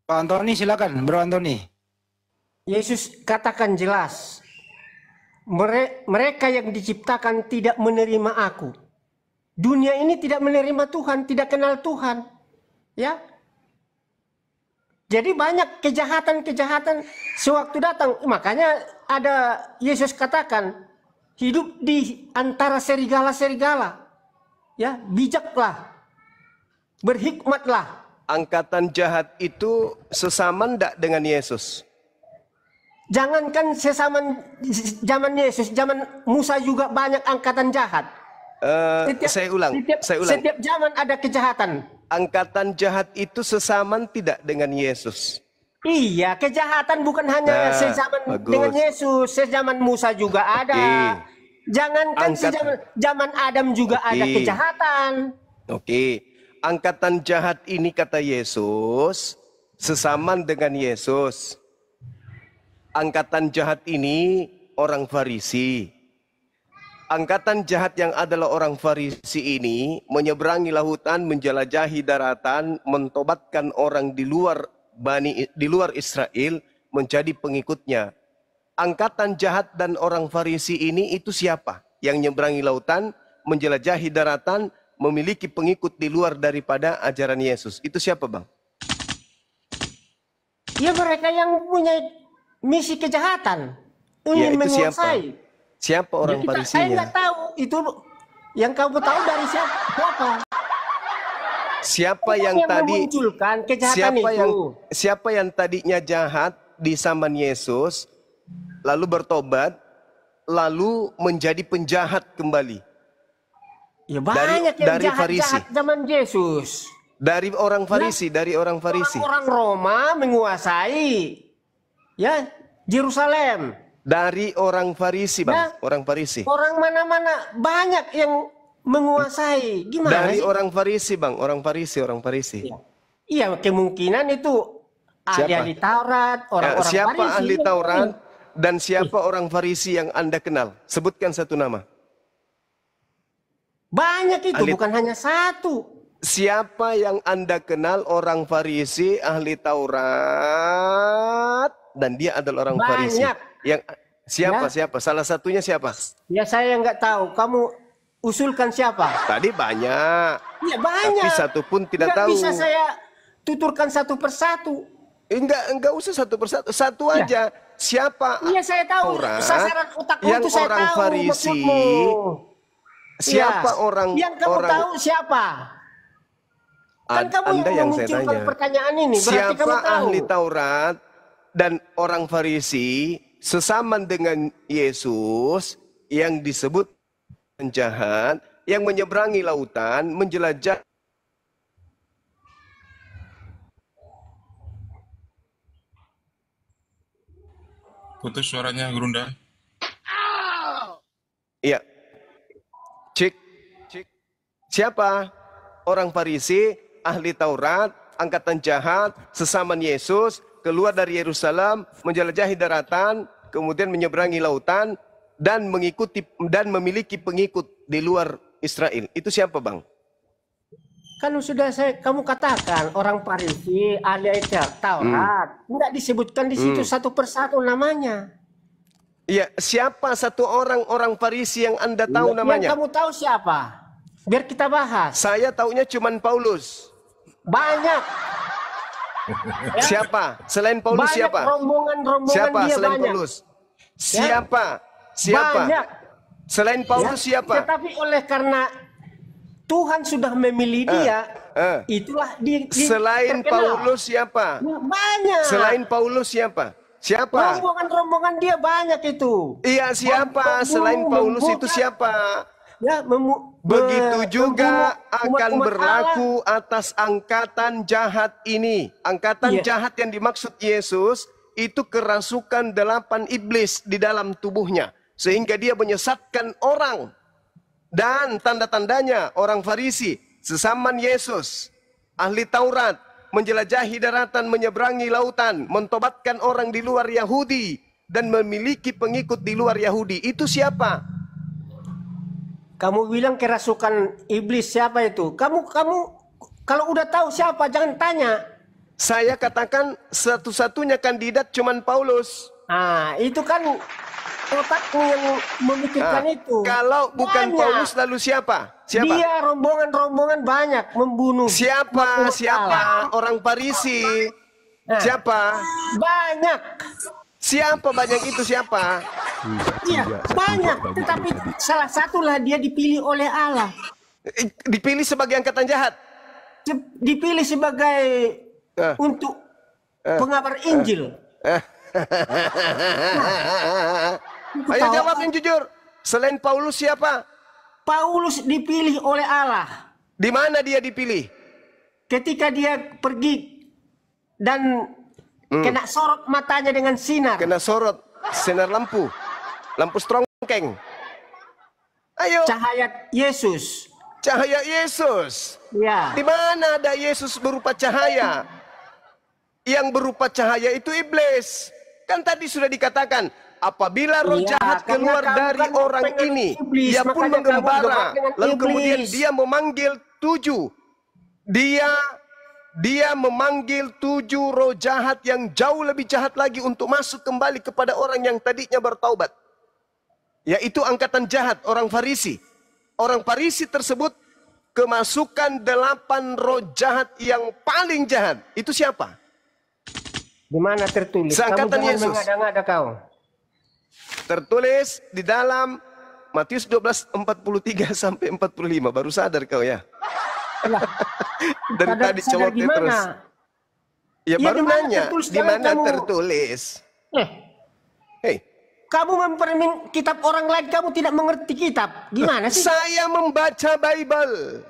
Pak Antoni silakan, Bro Antoni. Yesus katakan jelas, mereka yang diciptakan tidak menerima aku. Dunia ini tidak menerima Tuhan, tidak kenal Tuhan. Ya. Jadi banyak kejahatan-kejahatan sewaktu datang. Makanya ada Yesus katakan, hidup di antara serigala-serigala. Ya, bijaklah. Berhikmatlah. Angkatan jahat itu sesaman enggak dengan Yesus? Jangankan sesaman zaman Yesus, zaman Musa juga banyak angkatan jahat. Saya ulang. Setiap zaman ada kejahatan. Angkatan jahat itu sesaman tidak dengan Yesus? Iya, kejahatan bukan hanya sezaman dengan Yesus, sezaman Musa juga ada. Jangankan zaman Adam juga ada kejahatan. Oke. Angkatan jahat ini kata Yesus sesaman dengan Yesus. Angkatan jahat ini orang Farisi. Angkatan jahat yang adalah orang Farisi ini menyeberangi lautan, menjelajahi daratan, mentobatkan orang di luar Israel menjadi pengikutnya. Angkatan jahat dan orang Farisi ini itu siapa? Yang menyeberangi lautan, menjelajahi daratan, memiliki pengikut di luar daripada ajaran Yesus. Itu siapa, Bang? Ya mereka yang punya misi kejahatan. Ya, Ingin itu menguasai. Siapa orang Farisinya? Saya nggak tahu. Itu yang kamu tahu dari siapa? Siapa yang tadi memunculkan kejahatan siapa yang tadinya jahat di zaman Yesus, lalu bertobat, lalu menjadi penjahat kembali? Ya banyak yang dari Farisi. Jahat zaman Yesus. Dari orang Farisi, Orang Roma menguasai ya Yerusalem. Dari orang Farisi, Bang, orang Farisi. Orang mana-mana banyak yang menguasai. Gimana dari sih? Orang Farisi, Bang, orang Farisi. Iya, kemungkinan itu ahli Taurat, orang-orang siapa Farisi. Siapa ahli Taurat dan siapa orang Farisi yang Anda kenal? Sebutkan satu nama. Banyak itu, bukan hanya satu. Siapa yang Anda kenal orang Farisi, ahli Taurat, dan dia adalah orang Farisi? Yang siapa? Salah satunya siapa? Ya saya nggak tahu. Kamu usulkan siapa? Tadi banyak. Ya banyak. Tapi satu pun tidak tahu. Bisa saya tuturkan satu persatu. Enggak usah satu persatu. Satu aja. Siapa? Iya saya tahu. Sasaran otakmu yang itu saya orang tahu Farisi. maksudmu. Siapa orang yang kamu tahu siapa? Kan kamu Anda yang saya tanya. Pertanyaan ini. Siapa kamu tahu. ahli Taurat dan orang Farisi sesaman dengan Yesus yang disebut penjahat, yang menyeberangi lautan, menjelajah. Putus suaranya, Gerunda. Iya. Cik. Siapa? Orang Farisi, ahli Taurat, angkatan jahat, sesaman Yesus, keluar dari Yerusalem, menjelajahi daratan, kemudian menyeberangi lautan, dan memiliki pengikut di luar Israel. Itu siapa, Bang? Kan sudah kamu katakan orang Farisi, ahli Taurat, enggak disebutkan di situ satu persatu namanya. Iya, siapa satu orang Farisi yang Anda tahu namanya? Yang kamu tahu siapa? Biar kita bahas. Saya taunya cuman Paulus. Banyak. Siapa? Selain Paulus banyak siapa? Rombongan siapa dia selain banyak. Paulus? Siapa? Banyak. Selain Paulus siapa? Tetapi oleh karena Tuhan sudah memilih dia, itulah selain terkenal. Paulus siapa? Banyak. Selain Paulus siapa? Siapa? Rombongan dia banyak itu. Iya, siapa? Selain Paulus itu siapa? Ya, begitu juga akan berlaku atas angkatan jahat ini. Angkatan jahat yang dimaksud Yesus itu kerasukan 8 iblis di dalam tubuhnya, sehingga dia menyesatkan orang. Dan tanda-tandanya orang Farisi, sesaman Yesus, ahli Taurat, menjelajahi daratan, menyeberangi lautan, mentobatkan orang di luar Yahudi, dan memiliki pengikut di luar Yahudi. Itu siapa? Kamu bilang kerasukan iblis, siapa itu? Kamu kalau udah tahu siapa, jangan tanya. Saya katakan satu-satunya kandidat cuman Paulus. Nah, itu kan otakmu yang memikirkan itu. Kalau bukan Banyak. Paulus lalu siapa? Siapa? Dia rombongan-rombongan banyak membunuh. Siapa? 40 Siapa? Allah. Orang Farisi. Nah, Siapa? banyak. Siapa banyak itu siapa? Iya, banyak. Tetapi salah satulah dia dipilih oleh Allah. Dipilih sebagai angkatan jahat. Dipilih sebagai untuk pengabar Injil. Ayo jawab yang jujur. Selain Paulus siapa? Paulus dipilih oleh Allah. Di mana dia dipilih? Ketika dia pergi dan kena sorot matanya dengan sinar. Kena sorot sinar lampu. Lampu strongkeng. Ayo. Cahaya Yesus. Cahaya Yesus. Ya. Di mana ada Yesus berupa cahaya? Yang berupa cahaya itu iblis. Kan tadi sudah dikatakan, apabila roh jahat keluar dari orang ini, ia pun menggembara. Lalu kemudian dia memanggil 7. Dia memanggil 7 roh jahat yang jauh lebih jahat lagi untuk masuk kembali kepada orang yang tadinya bertaubat. Yaitu angkatan jahat, orang Farisi. Orang Farisi tersebut kemasukan 8 roh jahat yang paling jahat. Itu siapa? Di mana tertulis? Seangkatan Kamu jangan Yesus. mengada-ngada kau. Tertulis di dalam Matius 12:43 sampai 45. Baru sadar kau ya. Dari tadi sadar coloknya terus. Ya, baru nanya di mana tertulis. Hei, Kamu mempermin kitab orang lain, kamu tidak mengerti kitab. Gimana sih? saya membaca Bible.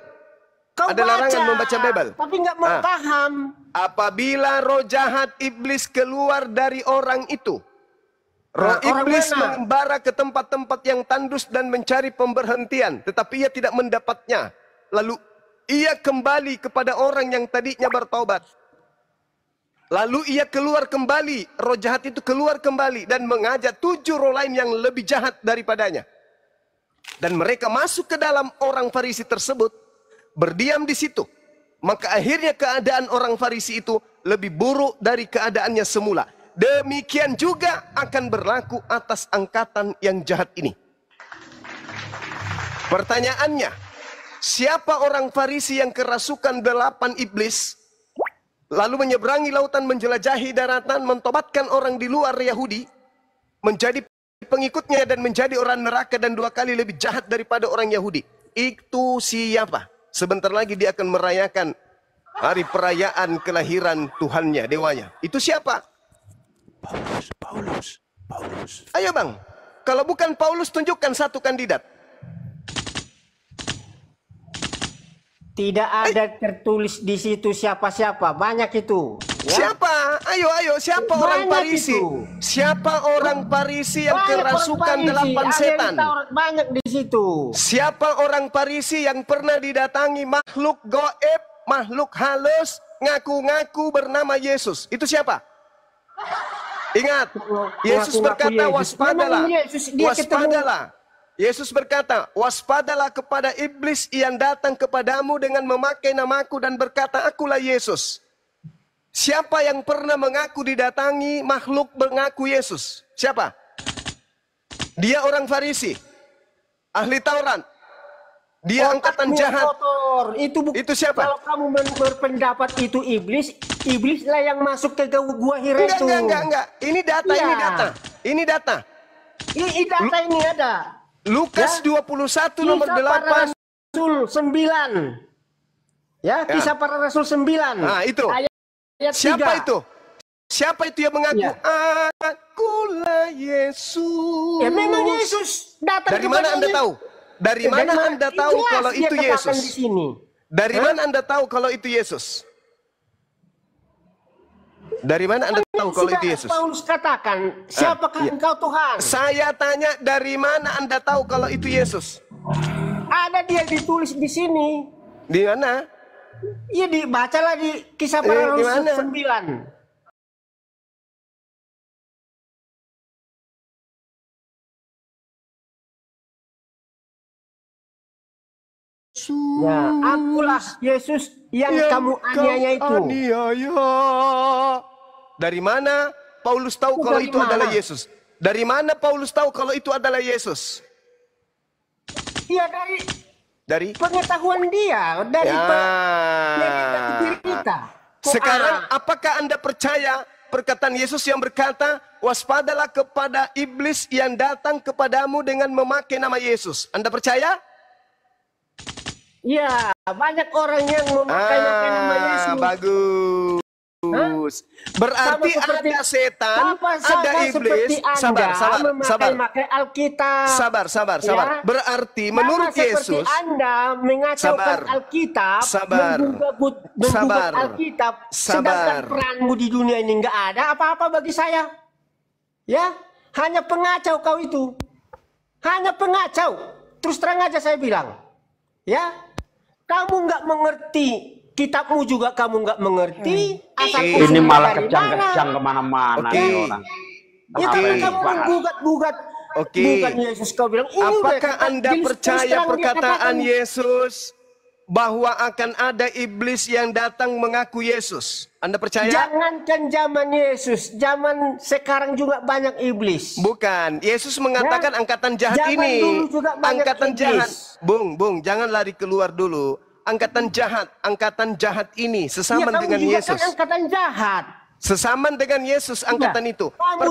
Kau Ada larangan baca, membaca Bible. tapi nggak mau paham. Apabila roh jahat iblis keluar dari orang itu, roh iblis mengembara ke tempat-tempat yang tandus dan mencari pemberhentian, tetapi ia tidak mendapatnya. Lalu ia kembali kepada orang yang tadinya bertaubat. Lalu ia keluar kembali, roh jahat itu keluar kembali dan mengajak 7 roh lain yang lebih jahat daripadanya. Dan mereka masuk ke dalam orang Farisi tersebut, berdiam di situ. Maka akhirnya keadaan orang Farisi itu lebih buruk dari keadaannya semula. Demikian juga akan berlaku atas angkatan yang jahat ini. Pertanyaannya, siapa orang Farisi yang kerasukan 8 iblis, lalu menyeberangi lautan, menjelajahi daratan, mentobatkan orang di luar Yahudi, menjadi pengikutnya dan menjadi orang neraka dan 2 kali lebih jahat daripada orang Yahudi? Itu siapa? Sebentar lagi dia akan merayakan hari perayaan kelahiran Tuhannya, dewanya. Itu siapa? Paulus. Ayo bang, kalau bukan Paulus tunjukkan satu kandidat. Tidak ada tertulis di situ siapa-siapa, banyak itu. Ya? Siapa? Ayo, siapa Banyak orang Farisi? itu. Siapa orang Farisi yang Banyak kerasukan orang Farisi, 8 ada setan? yang banyak di situ. Siapa orang Farisi yang pernah didatangi makhluk goib, makhluk halus, ngaku-ngaku bernama Yesus? Itu siapa? Ingat, Yesus berkata, waspadalah. Waspadalah. Yesus berkata, waspadalah kepada iblis yang datang kepadamu dengan memakai namaku dan berkata, akulah Yesus. Siapa yang pernah mengaku didatangi makhluk mengaku Yesus? Siapa? Dia orang Farisi, ahli Taurat. Dia angkatan jahat. Kotor. Itu siapa? Kalau kamu berpendapat itu iblis, iblislah yang masuk ke gua Hira itu. Enggak. Ini data, ya. Ini data. Ini data ini ada. Lukas ya? 21 nomor 8. Rasul 9. Ya, kisah para Rasul 9. Nah, itu. Ayat Siapa 3. itu? Siapa itu yang mengaku? Ya. Akulah Yesus. Ya memang Yesus datang. Dari mana Anda tahu? Dari mana Anda tahu kalau itu Yesus? Di sini. Dari mana Anda tahu kalau itu Yesus? Dari mana Anda tahu kalau itu Yesus? Paulus katakan, siapakah engkau Tuhan? Saya tanya, dari mana Anda tahu kalau itu Yesus? Ada dia ditulis di sini. Di mana? Iya, dibacalah di kisah para Rasul 9. Yesus. Ya, akulah Yesus yang kamu aniaya itu. Aniaya. Dari mana Paulus tahu kalau Dari itu adalah mana? Yesus? Dari mana Paulus tahu kalau itu adalah Yesus? Ya dari pengetahuan dia, dari diri kita. Sekarang apakah Anda percaya perkataan Yesus yang berkata, waspadalah kepada iblis yang datang kepadamu dengan memakai nama Yesus? Anda percaya? Ya, banyak orang yang memakai nama Yesus. Bagus. Berarti Sama seperti- ada setan, sama ada iblis. seperti Anda Sabar. memakai Alkitab. Sabar. Ya. Berarti Sama menurut seperti Yesus, Anda mengacaukan Sabar. Alkitab, Sabar. menggugat Sabar. Alkitab, Sabar. sedangkan peranmu di dunia ini nggak ada apa-apa bagi saya. Ya, hanya pengacau kau itu. Hanya pengacau. Terus terang aja saya bilang. Ya, kamu nggak mengerti. Kitabmu juga kamu nggak mengerti. Asal Ini Ini usulnya malah dari kejang-kejang kemana-mana Oke. nih orang. Ya karena kamu menggugat-gugat. Oke. Bukan Yesus kau bilang. Ini udah apakah kata- Anda terus percaya terang dia perkataan katakan, Yesus bahwa akan ada iblis yang datang mengaku Yesus? Anda percaya? Jangankan zaman Yesus, zaman sekarang juga banyak iblis. Bukan. Yesus mengatakan Ya. angkatan jahat Zaman ini. dulu juga banyak Angkatan iblis. jahat. Bung, jangan lari keluar dulu. Angkatan jahat ini Ya, sesaman kamu dengan juga Yesus. kan angkatan jahat. Sesaman dengan Yesus angkatan itu. kamu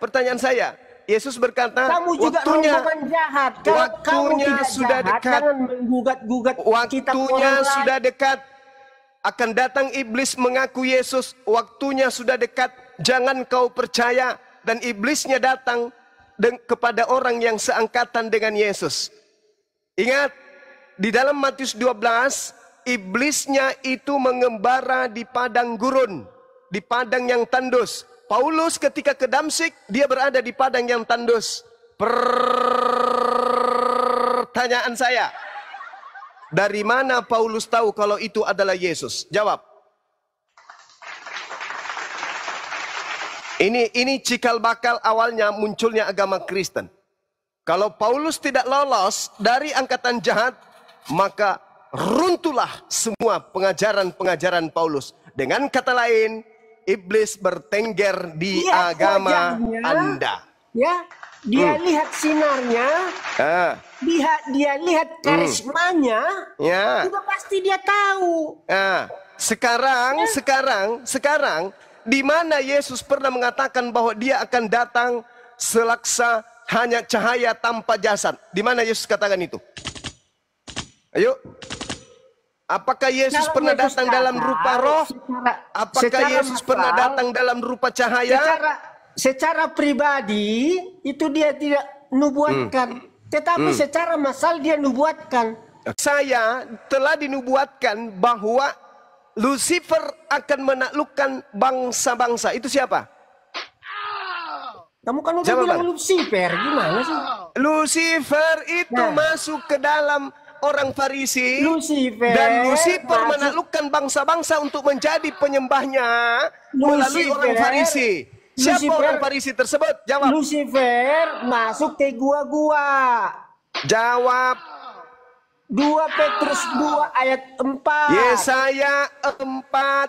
Pertanyaan saya, Yesus berkata, Kamu juga rombongan jahat. Kalau kamu waktunya tidak sudah jahat, dekat. jangan menggugat-gugat kitab Waktunya orang lain. sudah dekat. Akan datang iblis mengaku Yesus. Waktunya sudah dekat. Jangan kau percaya. Dan iblisnya datang kepada orang yang seangkatan dengan Yesus. Ingat, di dalam Matius 12, iblisnya itu mengembara di padang gurun, di padang yang tandus. Paulus ketika ke Damsyik, dia berada di padang yang tandus. Pertanyaan saya, dari mana Paulus tahu kalau itu adalah Yesus? Jawab. Ini cikal bakal awalnya munculnya agama Kristen. Kalau Paulus tidak lolos dari angkatan jahat, maka runtuhlah semua pengajaran-pengajaran Paulus. Dengan kata lain, iblis bertengger di Lihat agama wajahnya. Anda. Ya, dia lihat sinarnya, Ah, dia lihat karismanya, ya. udah pasti dia tahu. Nah, sekarang di mana Yesus pernah mengatakan bahwa dia akan datang selaksa hanya cahaya tanpa jasad? Di mana Yesus katakan itu? Ayo. Apakah Yesus Kalau pernah Yesus datang dalam datang, rupa roh? Apakah secara Yesus pernah massal, datang dalam rupa cahaya? secara pribadi itu dia tidak nubuatkan, tetapi secara massal dia nubuatkan. Saya telah dinubuatkan bahwa Lucifer akan menaklukkan bangsa-bangsa. Itu siapa? Kamu kan udah Jawab, bilang Bang. Lucifer, gimana sih? Lucifer itu Nah. masuk ke dalam orang Farisi. Lucifer Dan Lucifer masuk- menaklukkan bangsa-bangsa untuk menjadi penyembahnya melalui Lucifer- orang Farisi. Siapa Lucifer- orang Farisi tersebut? Jawab. Lucifer masuk ke gua-gua. Jawab. 2 Petrus 2 ayat 4. Yesaya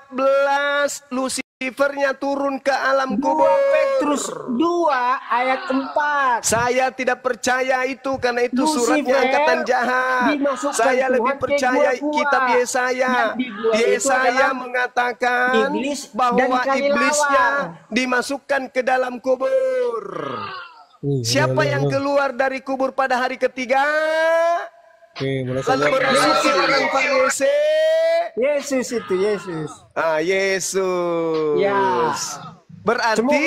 14. Lucifernya turun ke alam 2 kubur. Petrus 2 ayat 4. Saya tidak percaya itu karena itu suratnya Lucifer angkatan jahat. dimasukkan Saya Tuhan lebih ke percaya gua-gua. kitab Yesaya. Yang di gua itu Yesaya adalah mengatakan iblis dan bahwa kelelawar. iblisnya dimasukkan ke dalam kubur. Siapa yang keluar dari kubur pada hari ketiga? Lalu merasuki orang Farisi. Yesus itu, Yesus. Ah, Yesus. Ya. Berarti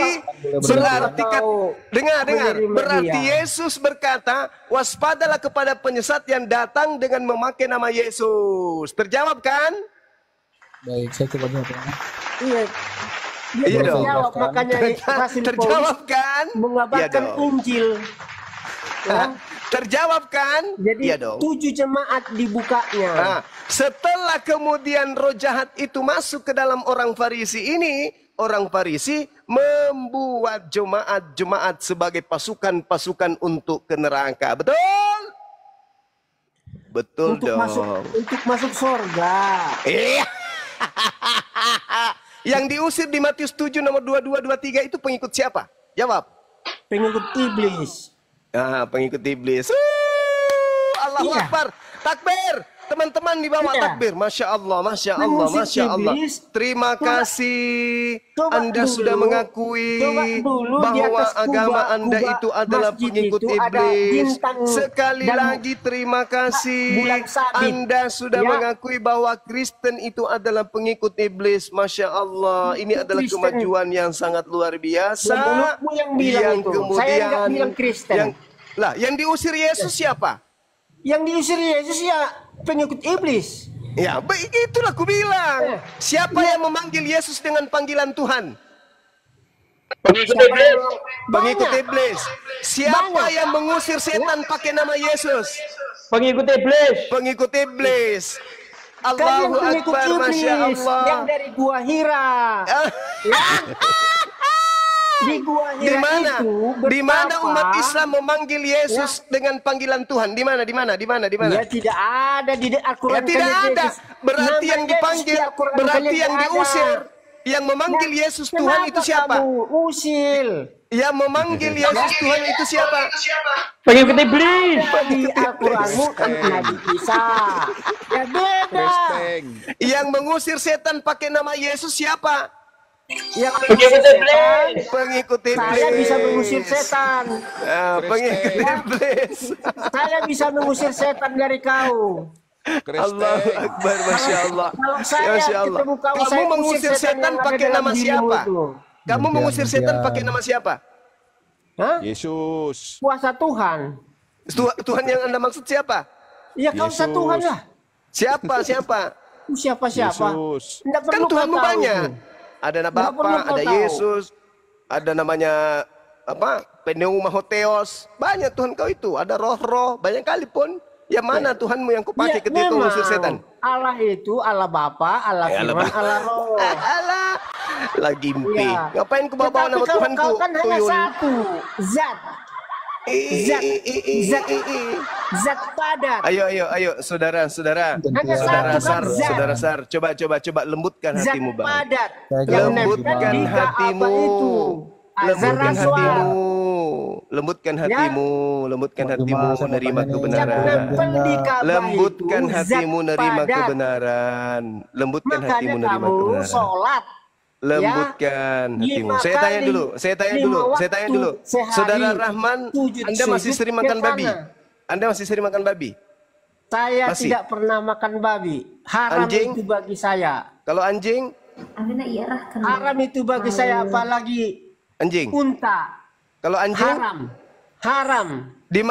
Semoga kan, kau dengar. menerima Berarti dia. Yesus berkata, waspadalah kepada penyesat yang datang dengan memakai nama Yesus. Terjawab kan? Baik, saya coba jawab. Iya. Dia Iya dong. jawab, makanya Rasul Terjawab Paulus kan? mengabarkan Iya dong. Injil. Ya. Terjawab kan? Jadi Iya dong. 7 jemaat dibukanya. Nah, setelah kemudian roh jahat itu masuk ke dalam orang Farisi ini, orang Farisi membuat jemaat-jemaat sebagai pasukan-pasukan untuk ke neraka. Betul? Betul untuk masuk surga. Iya. Yang diusir di Matius 7 nomor 22 23 itu pengikut siapa? Jawab. Pengikut iblis. Ah, pengikut iblis. Allahu Iya. Akbar. Takbir. Teman-teman di bawah Iya. takbir. Masya Allah, Masya Allah, Mengusir Masya Allah. iblis. Terima kasih. Coba Anda dulu, sudah mengakui coba dulu di bahwa atas agama kubah- Anda kubah itu adalah masjid pengikut itu ada iblis. bintang Sekali dan lagi terima kasih. bulan sabit. Anda sudah Ya. mengakui bahwa Kristen itu adalah pengikut iblis. Masya Allah. Ini adalah Kristen. kemajuan yang sangat luar biasa. Mulutmu yang bilang itu. Saya nggak bilang Kristen. Yang diusir Yesus siapa? Yang diusir Yesus ya pengikut iblis. Ya, itulah aku bilang. Siapa Ya. yang memanggil Yesus dengan panggilan Tuhan? Pengikut iblis. Pengikut Banyak. iblis. Siapa Banyak. yang mengusir setan pakai nama Yesus? Pengikut iblis. Pengikut iblis. Kalian Allahu pengikut Akbar, Masya iblis Allah. yang dari Gua Hira. Ah, Di Gua Di Hira mana? itu Di mana betapa- umat Islam memanggil Yesus dengan panggilan Tuhan? Di mana? Di mana? Di mana? Di mana? Ya tidak ada di Al-Quran. Ya tidak kalian ada. Yesus. Berarti Nama yang Yesus dipanggil, di Al-Quran berarti kalian yang tidak ada. diusir. Yang memanggil Nah, Yesus Tuhan itu kenapa siapa? Kamu usil. Yang memanggil Yesus Tuhan itu siapa? Pengikut iblis. Di Al-Quranmu kan Nabi Isa. Ya beda. Yang mengusir setan pakai nama Yesus siapa? Yang Pengikut iblis. Pengikut iblis. Saya bisa mengusir setan. Ah, pengikut iblis. Saya bisa mengusir setan dari kau. Allahu Akbar, Masya Allah. Kalau saya Masya Allah. ketemu kau, Kamu saya mengusir usir setan yang ada pakai dalam nama dirimu siapa? itu. Kamu mengusir setan pakai nama siapa? Hah? Yesus. Kuasa Tuhan. Tuhan yang Anda maksud siapa? Ya kau Yesus. Tuhan lah. Siapa? Siapa? Siapa-siapa. Yesus. Nggak Kan perlu kau Tuhanmu tahu banyak. itu. Ada nama Nggak perlu Bapa, kau ada tahu. Yesus, ada namanya apa? Pneumahotheos. Banyak Tuhan kau itu. Ada roh-roh. Banyak kali pun. Yang mana Tuhanmu yang kau pakai Ya, ketika kau memang. mengusir setan? Allah itu Allah Bapa, Allah Firman, Allah Roh. Alah, lagi mimpi. Ya. Ngapain ku bawa Tetapi nama kau Tuhanku? kan hanya Tuyul. satu. Zat. Zat. Zat padat. Ayo, saudara. Hanya Saudara satu Sar, kan zat. saudara Sar, coba lembutkan Zat hatimu, Bang. padat. Saya Yang Lembutkan menempel di hatimu. Ka'bah itu. Azan Lembutkan Raswa. hatimu. Lembutkan hatimu, lembutkan hatimu, saya mau menerima tanya nih. Yang kebenaran. menempel di Ka'bah Lembutkan itu hatimu, zat menerima padat. kebenaran. Lembutkan Makanya hatimu, menerima kamu kebenaran. sholat. Lembutkan Ya, hatimu. 5 Saya tanya kali, dulu, saya tanya 5 dulu. waktu sehari, Saudara Rahman, sujud Anda masih sujud sering ke makan babi? sana. Anda masih sering makan babi? Saya Masih? tidak pernah makan babi. Haram Anjing? itu bagi saya. Kalau anjing, Haram itu bagi saya, apalagi anjing. unta. Kalau anjing, Haram. di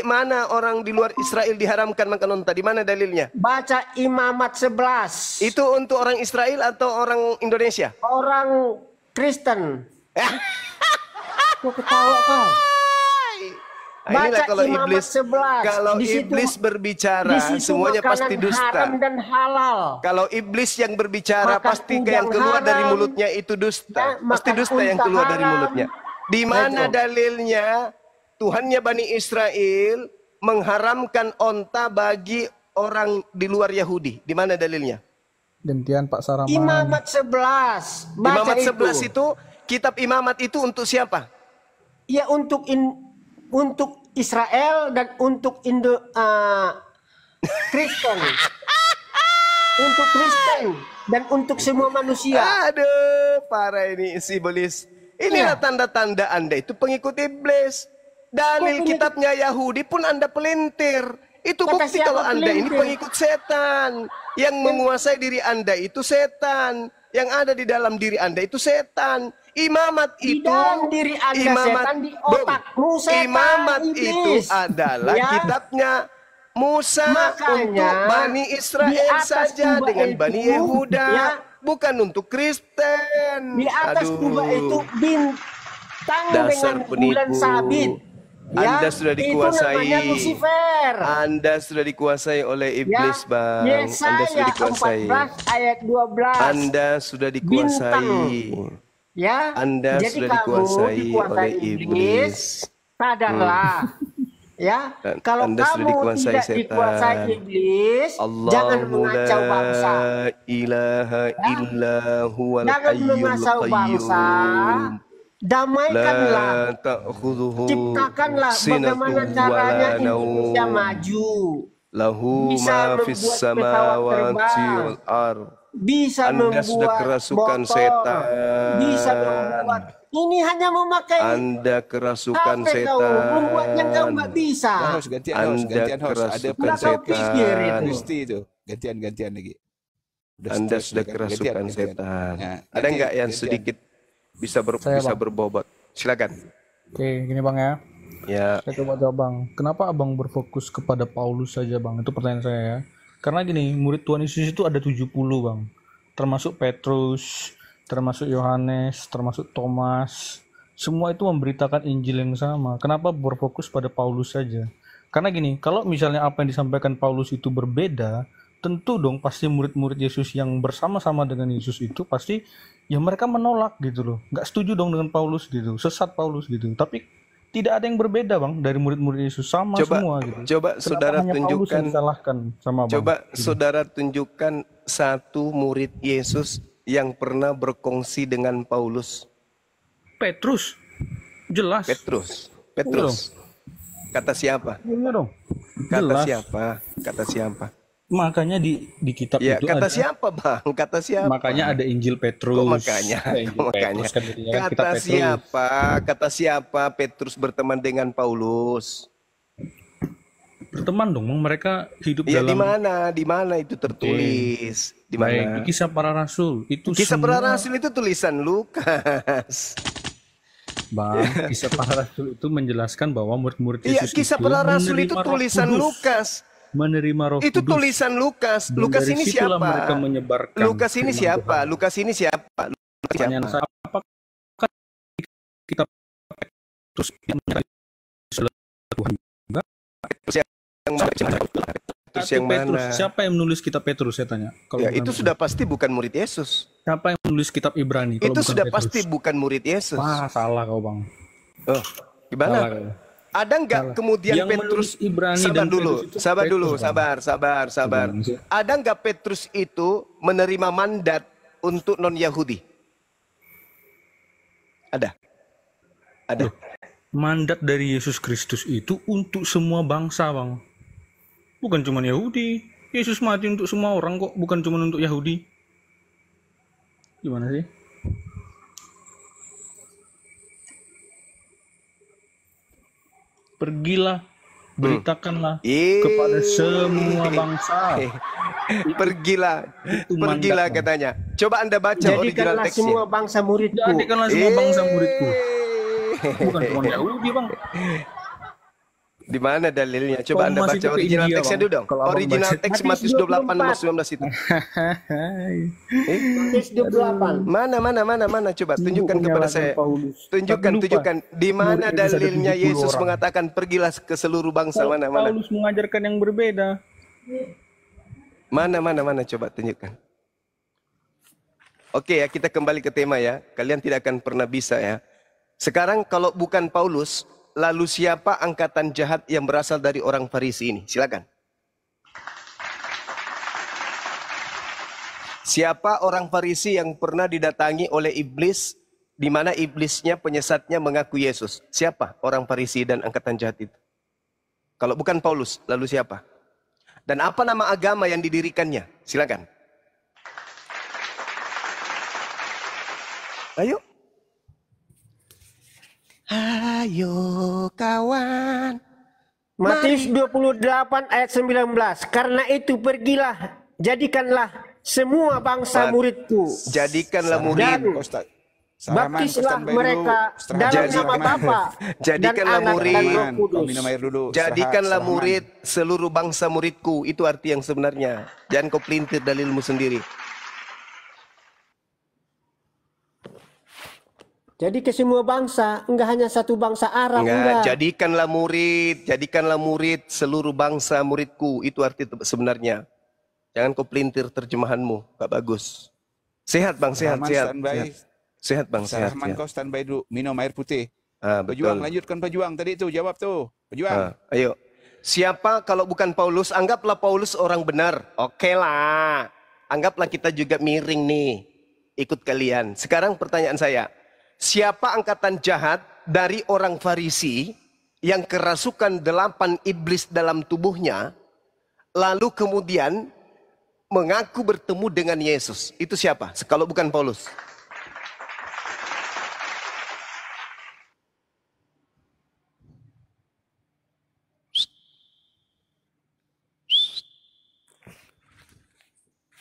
mana orang di luar Israel diharamkan makan unta? Di mana dalilnya? Baca Imamat 11. Itu untuk orang Israel atau orang Indonesia? Orang Kristen. Kok ketawa kau? Inilah Baca kalau Imamat iblis 11. kalau Di situ- iblis berbicara Di situ semuanya makanan pasti dusta. haram dan halal. Kalau iblis yang berbicara Makan pasti yang udang keluar dari haram. mulutnya itu dusta. Ya, Pasti makan dusta yang unta keluar dari haram. mulutnya. Di mana Betul. dalilnya Tuhannya Bani Israel mengharamkan onta bagi orang di luar Yahudi? Di mana dalilnya? Gantian Pak Saraman. Imamat 11. Baca Imamat 11 itu, kitab Imamat itu untuk siapa? Ya untuk Israel dan untuk Kristen. Untuk Kristen dan untuk semua manusia. Aduh, parah ini si iblis. Inilah tanda-tanda Anda itu pengikut iblis. Dalil Kok kitabnya Yahudi pun Anda pelintir. Itu Kata bukti siapa kalau Anda ini pelintir? pengikut setan. Yang menguasai diri Anda itu setan. Yang ada di dalam diri Anda itu setan. Imamat Di itu dalam diri Anda setan, di otakmu setan, Imamat iblis. itu adalah Ya. kitabnya Musa Makanya, untuk Bani di Israel atas saja kubah dengan itu, Bani Yehuda, ya. bukan untuk Kristen. Di atas kubah itu bintang Dasar dengan bulan penipu. sabit. Ya, Anda sudah dikuasai. Itu namanya Lucifer. Anda sudah dikuasai oleh iblis, Ya, Bang. Anda sudah Yesaya dikuasai. 14 ayat 12. Anda sudah dikuasai. Ya, Anda jadi sudah kamu dikuasai dikuasai oleh iblis. Sadarlah. Ya, Dan kalau Anda sudah kamu dikuasai tidak setan. dikuasai iblis, jangan Allahu mengacau bangsa. la ilaha illa huwal Jangan hayyul mengacau bangsa. qayyum. Damaikanlah, La ta'khudhuhu ciptakanlah sinatun bagaimana wa caranya la Indonesia naum. maju. Lahu Bisa ma fis membuat pesawat samawati terbang. wal ard. Bisa Anda sudah membuat kerasukan motor. setan. Bisa membuat. Ini hanya memakai Anda kerasukan HP kau. Membuatnya kau setan. nggak bisa. Host, gantian host, Anda gantian host. Ada kerasukan Udah kau pikir setan. itu. Kristi itu. Gantian lagi. Anda stres sudah kan? kerasukan Gantian. setan. Ya, Ada gantian, nggak yang gantian. sedikit bisa Saya, bisa Bang. berbobot? Silakan. Oke, gini Bang ya. Ya, Saya coba jawab Bang. Kenapa Abang berfokus kepada Paulus saja Bang? Itu pertanyaan saya ya. Karena gini, murid Tuhan Yesus itu ada 70 Bang. Termasuk Petrus, termasuk Yohanes, termasuk Thomas. Semua itu memberitakan Injil yang sama. Kenapa berfokus pada Paulus saja? Karena gini, kalau misalnya apa yang disampaikan Paulus itu berbeda, tentu dong pasti murid-murid Yesus yang bersama-sama dengan Yesus itu pasti ya mereka menolak gitu loh. Nggak setuju dong dengan Paulus gitu. Sesat Paulus gitu. Tapi tidak ada yang berbeda Bang dari murid-murid Yesus. Sama coba semua gitu. coba Kenapa saudara hanya Paulus yang tunjukkan. disalahkan sama Abang? Coba saudara tunjukkan satu murid Yesus yang pernah berkongsi dengan Paulus. Petrus. Jelas. Petrus. Petrus. Kata siapa? Iya dong. Kata Jelas. siapa? Kata siapa? Makanya di kitab Ya, itu kata ada, siapa, Bang? Kata siapa? makanya ada Injil Petrus. Kok makanya? Injil Kok makanya? Petrus kan gitu ya, kitab Kata Petrus. siapa? Kata siapa Petrus berteman dengan Paulus? Berteman dong, mereka hidup Ya, dalam di mana? Di mana itu tertulis? Di baik mana? di Kisah Para Rasul. Itu Kisah semua, Para Rasul itu tulisan Lukas. Bang, Kisah Para Rasul itu menjelaskan bahwa murid-murid Iya, Yesus Kisah itu Para Rasul menerima itu Roh tulisan Kudus. Lukas. Menerima Roh Itu Kudus. tulisan Lukas. Dan Lukas dari ini situlah siapa? mereka menyebarkan Lukas ini firman siapa? Tuhan. Lukas ini siapa? Lukas Pertanyaan siapa? saya, apakah kitab Petrus yang menyertai Tuhan juga? Yang mana? Petrus yang Petrus. mana? Siapa yang menulis kitab Petrus saya tanya? Kalau Ya, bukan itu Petrus. sudah pasti bukan murid Yesus. Siapa yang menulis kitab Ibrani? Kalau Itu bukan sudah Petrus? pasti bukan murid Yesus. Wah, salah kau Bang. Oh, Salah gimana? kau. Ada nggak Salah. kemudian Yang Petrus? menulis Ibrani Sabar dan dulu, Petrus itu sabar Petrus, dulu, Bang. sabar. Gimana sih? Ada nggak Petrus itu menerima mandat untuk non Yahudi? Ada. Ada. Mandat dari Yesus Kristus itu untuk semua bangsa, Bang. Bukan cuma Yahudi. Yesus mati untuk semua orang kok, bukan cuma untuk Yahudi. Gimana sih? Pergilah, beritakanlah kepada semua bangsa. Pergilah, Itu pergilah mandat, Bang. katanya. Coba Anda baca original Jadikanlah teksnya. semua bangsa muridku. Jadikanlah semua bangsa muridku. Eh. Bukan cuma Yahudi, Bang. Di mana dalilnya? Coba Anda Thomas baca itu ke original India, teksnya Bang. dulu dong. Kalau Abang Original baca- teks Matius Matius 28 nomor 24. 19 itu. Matius 28. Mana coba tunjukkan kepada saya. Tunjukkan di mana dalilnya Yesus mengatakan pergilah ke seluruh bangsa, mana. Paulus mengajarkan yang berbeda. Mana coba tunjukkan. Oke ya, kita kembali ke tema ya. Kalian tidak akan pernah bisa ya. Sekarang kalau bukan Paulus, lalu siapa angkatan jahat yang berasal dari orang Farisi ini? Silakan. Siapa orang Farisi yang pernah didatangi oleh iblis, di mana iblisnya, penyesatnya mengaku Yesus? Siapa orang Farisi dan angkatan jahat itu? Kalau bukan Paulus, lalu siapa? Dan apa nama agama yang didirikannya? Silakan. Ayo. Ayo kawan. Matius 28 ayat 19. Karena itu pergilah, jadikanlah semua bangsa muridku. Jadikanlah Dan murid. baptislah mereka dalam nama Bapa dan Jadikanlah Anak murid. dan Roh Kau Kudus. minum air dulu. Jadikanlah Salaman. murid seluruh bangsa muridku. Itu arti yang sebenarnya. Jangan kau pelintir dalilmu sendiri. Jadi ke semua bangsa, enggak hanya satu bangsa Arab, Enggak, enggak. jadikanlah murid seluruh bangsa muridku. Itu arti sebenarnya. Jangan kau pelintir terjemahanmu, gak bagus. Sehat bang, sehat. Standby. Sehat bang, sehat. Rahman kau standby dulu. Minum air putih. Ah, Pejuang, betul. lanjutkan pejuang tadi tu. Jawab tu. Pejuang. Ayo. Siapa kalau bukan Paulus? Anggaplah Paulus orang benar. Oke lah. Anggaplah kita juga miring nih. Ikut kalian. Sekarang pertanyaan saya. Siapa angkatan jahat dari orang Farisi yang kerasukan 8 iblis dalam tubuhnya, lalu kemudian mengaku bertemu dengan Yesus? Itu siapa? Kalau bukan Paulus.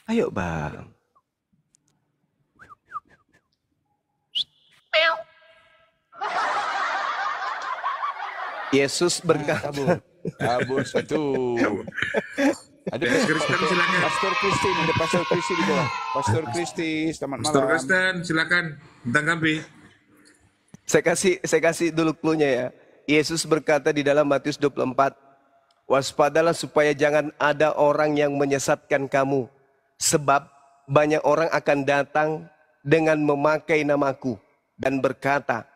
Ayo bang. Yesus berkata, Kabur satu. Ada Pastor Kristin, ada Pastor Kristi di bawah. Pastor Kristi, selamat malam. Pastor Kristen, silakan. Bintang Kambi. saya kasih dulu clue-nya ya. Yesus berkata di dalam Matius 24, waspadalah supaya jangan ada orang yang menyesatkan kamu. Sebab banyak orang akan datang dengan memakai namaku dan berkata,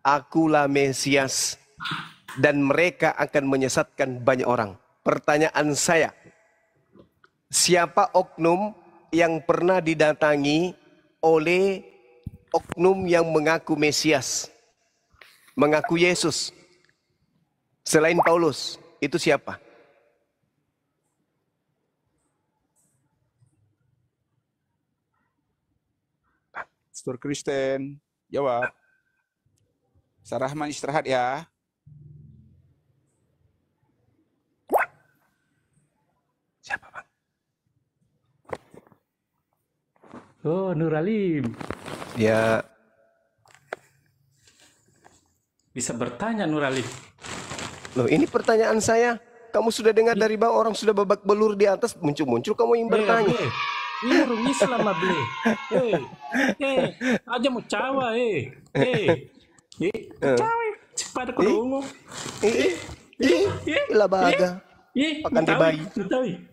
Akulah Mesias. Dan mereka akan menyesatkan banyak orang. Pertanyaan saya, siapa oknum yang pernah didatangi oleh oknum yang mengaku Mesias, mengaku Yesus, selain Paulus? Itu siapa? Pastor Kristen, jawab. Sarahman istirahat ya. Siapa bang? Oh, Nuralim. Ya, Bisa bertanya Nuralim. loh ini pertanyaan saya. Kamu sudah dengar dari bawah, orang sudah babak belur di atas, muncul-muncul kamu yang bertanya. Ini orang Islam ble. Aja mau cawa cawa pada kodongo. Ilabaga. Pakan di bayi.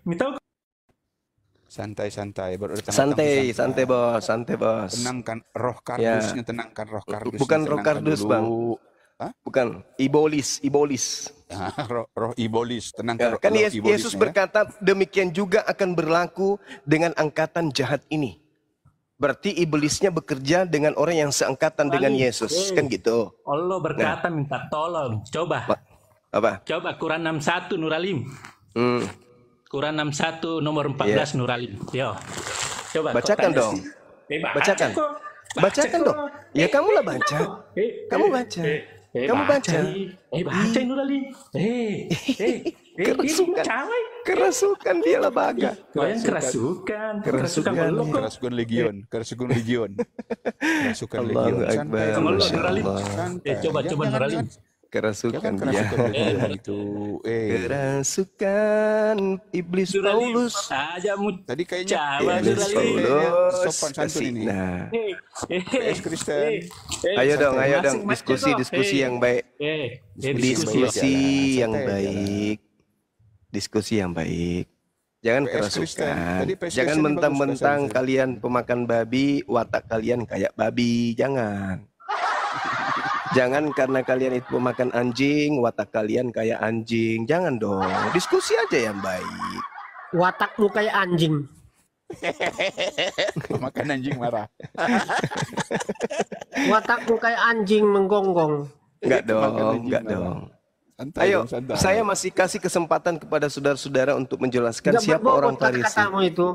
Mitau. Santai-santai, baru datang. Santai bos. Tenangkan roh kardusnya, tenangkan roh kardusnya. Bukan roh tenangkan kardus dulu. bang. Hah? Bukan, ibolis. roh ibolis, tenangkan Kan roh Yesus ibolisnya, berkata demikian juga akan berlaku dengan angkatan jahat ini. Berarti iblisnya bekerja dengan orang yang seangkatan dengan Yesus, kan gitu. Allah berkata minta tolong. Coba. Apa? Coba Quran 61 Nuralim. Quran 61 nomor 14 Nuralim. Yo. Coba Bacakan dong. Bacakan. Bacakan dong. Ya kamulah baca. Kamu baca. Kamu baca. Baca Nuralim. Kerasukan dia lah baga. Kalian kerasukan. Kerasukan kerasukan legion. Kerasukan legion. Akbar. Nuralim. Coba Nuralim. Kerasukan dia. Itu. Kerasukan iblis Paulus. Aja mu. Tadi kayaknya Iblis Paulus. sopan santun ini. Nah. PS Kristen. Ayo dong, diskusi yang baik. Diskusi yang baik. Diskusi yang baik. Jangan kerasukan. Jangan mentang-mentang kalian pemakan babi, watak kalian kayak babi. Jangan. Jangan karena kalian itu pemakan anjing, watak kalian kayak anjing. Jangan dong. Diskusi aja yang baik. Watakmu kayak anjing. Makan anjing marah. Watakmu kayak anjing menggonggong. Enggak dong. Santai, Ayo, santai. saya masih kasih kesempatan kepada saudara-saudara untuk menjelaskan Nggak siapa berbobot orang Farisi. kata-katamu itu.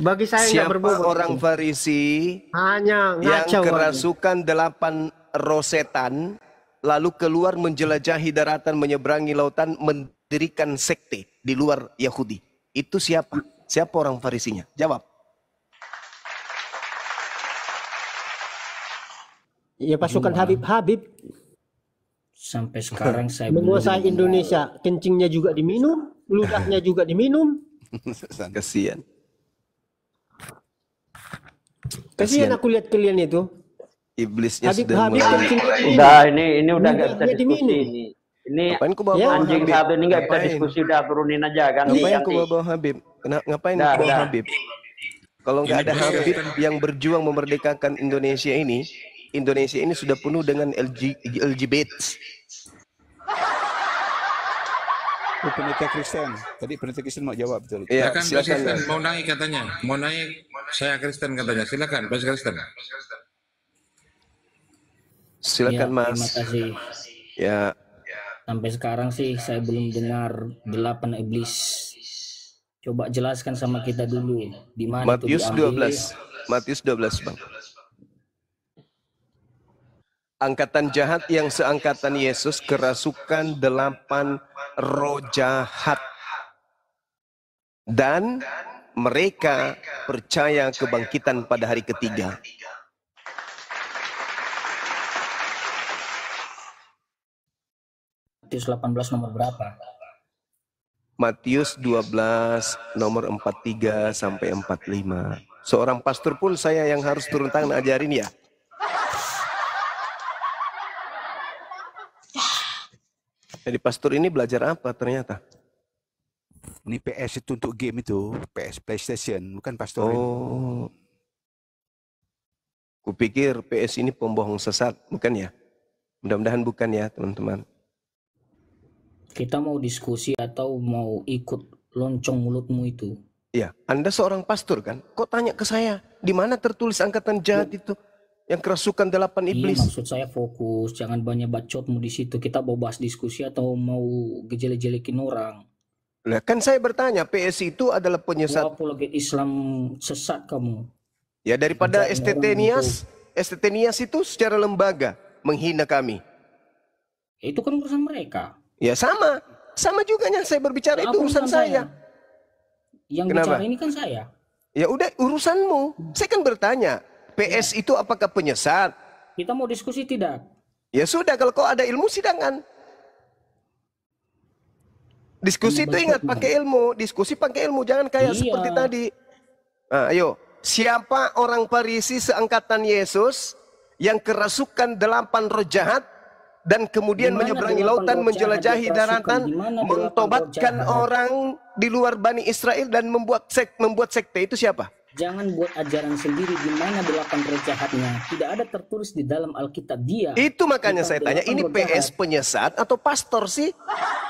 Bagi saya nggak Siapa berbobot. orang Farisi Hanya yang ngacau. kerasukan 8 roh setan, lalu keluar menjelajahi daratan, menyeberangi lautan, mendirikan sekte di luar Yahudi. Itu siapa? Siapa orang Farisinya? Jawab. Ya pasukan Habib Sampai sekarang saya menguasai Indonesia. Kencingnya juga diminum, ludahnya juga diminum. Kasihan. Kasihan aku lihat kalian itu. Iblisnya Habib sudah kencingnya diminum. Udah ini udah nggak bisa Ludahnya diskusi diminum. ini. Ini Ngapain ku bawa anjing Habib? satu ini nggak bisa Ngapain? diskusi, udah turunin aja kan. Ngapain Ganti. ku bawa Habib? Ngapain Dah, ku bawa dah. Habib? Kalau nggak ada Habib yang berjuang memerdekakan Indonesia ini sudah penuh dengan LGBT. Oh, pendeta Kristen. Tadi pendeta Kristen mau jawab betul. Ya, Silakan Pak silakan. Kristen, mau naik katanya. Mau naik, saya Kristen katanya. Silakan Pak Kristen. Silakan Ya, Mas. terima kasih. Ya, Sampai sekarang sih saya belum dengar 8 iblis. Coba jelaskan sama kita dulu di mana itu Matius diambil. 12. Matius 12, Bang. Angkatan jahat yang seangkatan Yesus kerasukan 8 roh jahat. Dan mereka percaya kebangkitan pada hari ketiga. Matius 18 nomor berapa? Matius 12 nomor 43 sampai 45. Seorang pastor pun saya yang harus turun tangan ajarin ya. Jadi pastor ini belajar apa ternyata? Ini PS itu untuk game itu, PS PlayStation, bukan pastor. Oh. Kupikir PS ini pembohong sesat, bukan ya? Mudah-mudahan bukan ya, teman-teman. Kita mau diskusi atau mau ikut loncong mulutmu itu? Ya, Anda seorang pastor kan? Kok tanya ke saya, di mana tertulis angkatan jahat itu? Yang kerasukan 8 Iya, iblis. maksud saya fokus, jangan banyak bacotmu di situ. Kita mau bahas diskusi atau mau gejele-jelekin orang? Lah kan saya bertanya, PS itu adalah penyesat. Apologet Islam sesat kamu. Ya daripada Mencari STT orang Nias, STT Nias itu secara lembaga menghina kami. Itu kan urusan mereka. Ya sama juga nya saya berbicara itu Apa urusan saya. Yang Kenapa? bicara ini kan saya. Ya udah urusanmu. Saya kan bertanya, PS itu apakah penyesat? Kita mau diskusi tidak? Ya sudah, kalau kau ada ilmu sidangan. Diskusi itu ingat pakai ilmu, diskusi pakai ilmu, jangan kayak Iya. seperti tadi. Nah, ayo, siapa orang Farisi seangkatan Yesus yang kerasukan 8 roh jahat dan kemudian Di mana menyeberangi 8 lautan, roh menjelajahi jahat daratan, dikerasukan? Di mana 8 mentobatkan roh jahat? orang di luar Bani Israel dan membuat sekte itu siapa? Jangan buat ajaran sendiri di mana 8 roh jahatnya. Tidak ada tertulis di dalam Alkitab dia. Itu makanya Bukan saya tanya, 8 ini roh PS jahat. penyesat atau pastor sih?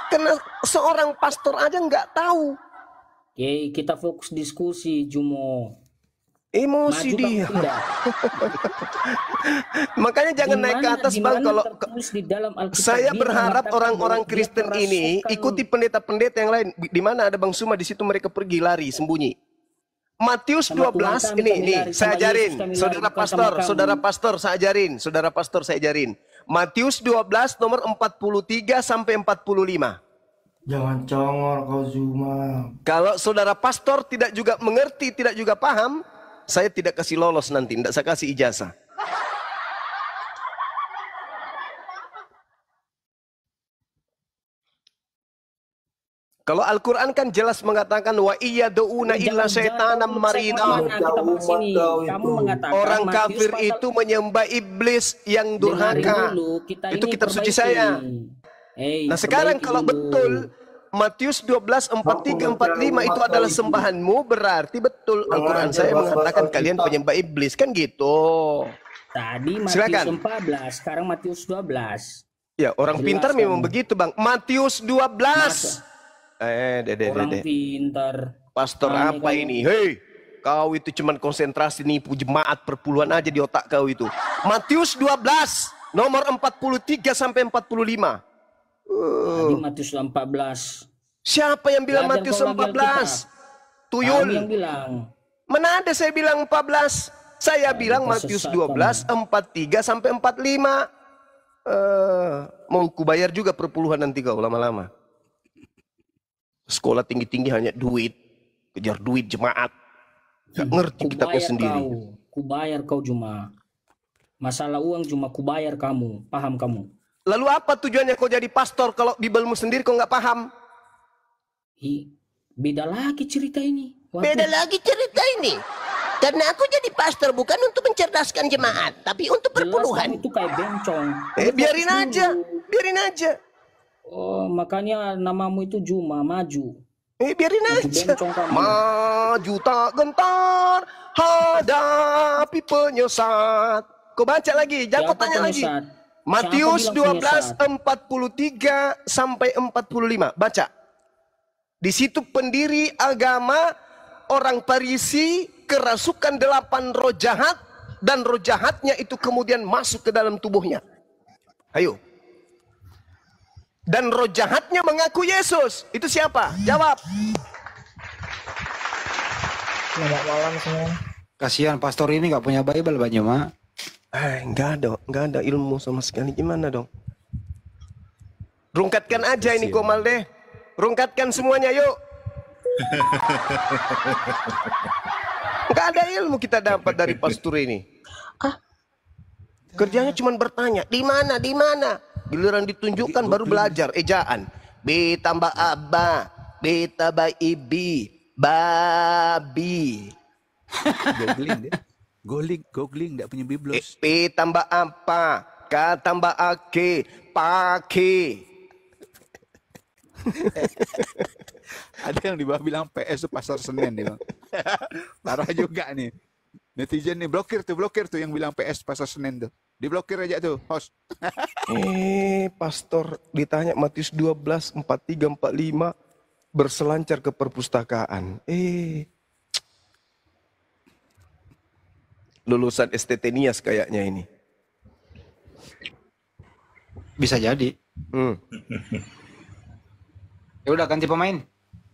Karena seorang pastor aja nggak tahu. Oke, kita fokus diskusi, Jumo. Emosi Maju kamu dia. tidak. Makanya jangan Di naik ke mana- atas di bang. mana Kalau tertulis di dalam Alkitab saya dia berharap mengatakan orang-orang bahwa dia Kristen ini kerasukan. ikuti pendeta-pendeta yang lain. Di mana ada Bang Suma di situ mereka pergi lari sembunyi. Matius Sama 12 Tuhan kami ini lari, saya sama ajarin, Yesus kami lari, saudara bukan sama pastor, kamu. saudara pastor saya ajarin. Matius 12 nomor 43 sampai 45. Jangan congor kau Zuma. Kalau saudara pastor tidak juga mengerti, tidak juga paham, saya tidak kasih lolos nanti, tidak saya kasih ijazah. Kalau Al-Quran kan jelas mengatakan wa iya douna illa syaitanam marida. Kita bahas ini. Kamu mengatakan Orang Matius kafir pasal- itu menyembah iblis yang Dengarin durhaka. dulu, kita Itu ini kitab suci perbaiki. saya. Hey, Nah sekarang perbaiki kalau dulu. betul Matius 12, 43, 45 itu adalah sembahanmu, berarti betul Al-Quran saya mengatakan kalian penyembah iblis, kan gitu. Tadi Matius Silakan. 14, sekarang Matius 12. Ya orang Jelas pintar memang kamu. begitu bang. Matius 12. Dede. Orang pintar. Pastor Aneh apa kamu. ini? Hei, kau itu cuman konsentrasi nipu jemaat perpuluhan aja di otak kau itu. Matius 12, nomor 43 sampai 45. Tadi Matius 14. Siapa yang bilang Belajar Matius kau lagi 14? Kami Tuyul. yang bilang. Mana ada saya bilang 14? Saya bilang kau Matius sesat 12, 43 sampai 45. Mau kubayar juga perpuluhan nanti kau lama-lama. Sekolah tinggi-tinggi hanya duit. Kejar duit jemaat. Gak ngerti kitabnya Kubayar sendiri. Kubayar kau cuma. Masalah uang cuma kubayar kamu. Paham kamu? Lalu apa tujuannya kau jadi pastor kalau Bibelmu sendiri kau nggak paham? Beda lagi cerita ini. Waduh. Beda lagi cerita ini. Karena aku jadi pastor bukan untuk mencerdaskan jemaat, tapi untuk Jelas perpuluhan. kamu itu kayak bencong. Biarin Fokus aja, dulu. biarin aja. Oh, makanya namamu itu Juma, maju. Biarin Maju aja. bencong kamu. Maju tak gentar, hadapi penyesat. Kau baca lagi, jangan kau Siapa tanya lagi. penyesat? Matius Siapa bilang 12, 43 sampai 45. Baca. Di situ pendiri agama, orang Farisi, kerasukan 8 roh jahat, dan roh jahatnya itu kemudian masuk ke dalam tubuhnya. Ayo. Dan roh jahatnya mengaku Yesus. Itu siapa? Jawab. Selamat malam semua. Kasihan pastor ini nggak punya Bible banyak, Mak. Nggak ada ilmu sama sekali. Gimana dong? Rungkatkan aja ini Komal deh. Rungkatkan semuanya yuk. Nggak ada ilmu kita dapat dari pastor ini. Kerjanya cuma bertanya, di mana, di mana? Giliran ditunjukkan baru belajar ejaan. B tambah aba, B tambah ibi, babi. Googling, nggak punya biblos. P tambah apa, K tambah ake, pake. Ada yang di bawah bilang PS itu pasar Senen nih, Bang. Parah juga nih. Netizen nih blokir tuh yang bilang PS pasar Senen tuh. Diblokir aja tuh, host. Pastor ditanya Matius 12, 43, 45 berselancar ke perpustakaan. Lulusan STT Nias kayaknya ini. Bisa jadi. Ya udah ganti pemain.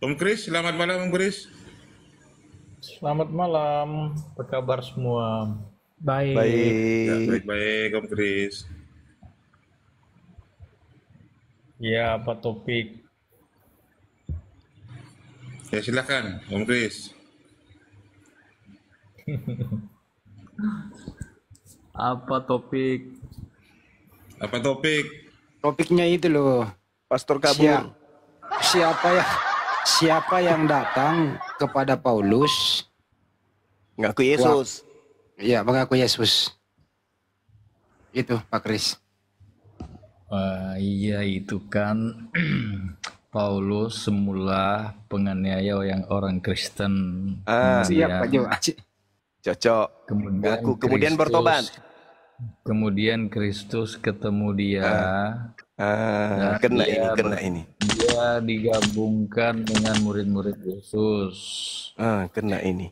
Om Kris, selamat malam Om Kris. Selamat malam. Apa kabar semua? Baik. Ya, baik Om Kris. Ya, apa topik? Ya silakan Om Kris. Apa topik? Apa topik? Topiknya itu loh. Pastor kabur. Siapa yang datang kepada Paulus ngaku Yesus? Ya, mengaku Yesus. Itu Pak Kris. Iya itu kan Paulus semula penganiaya yang orang Kristen. Siap Pak Jo. Cocok. Kemudian bertobat. Kemudian Kristus ketemu dia. Kena ini. Dia digabungkan dengan murid-murid Yesus. Kena ini.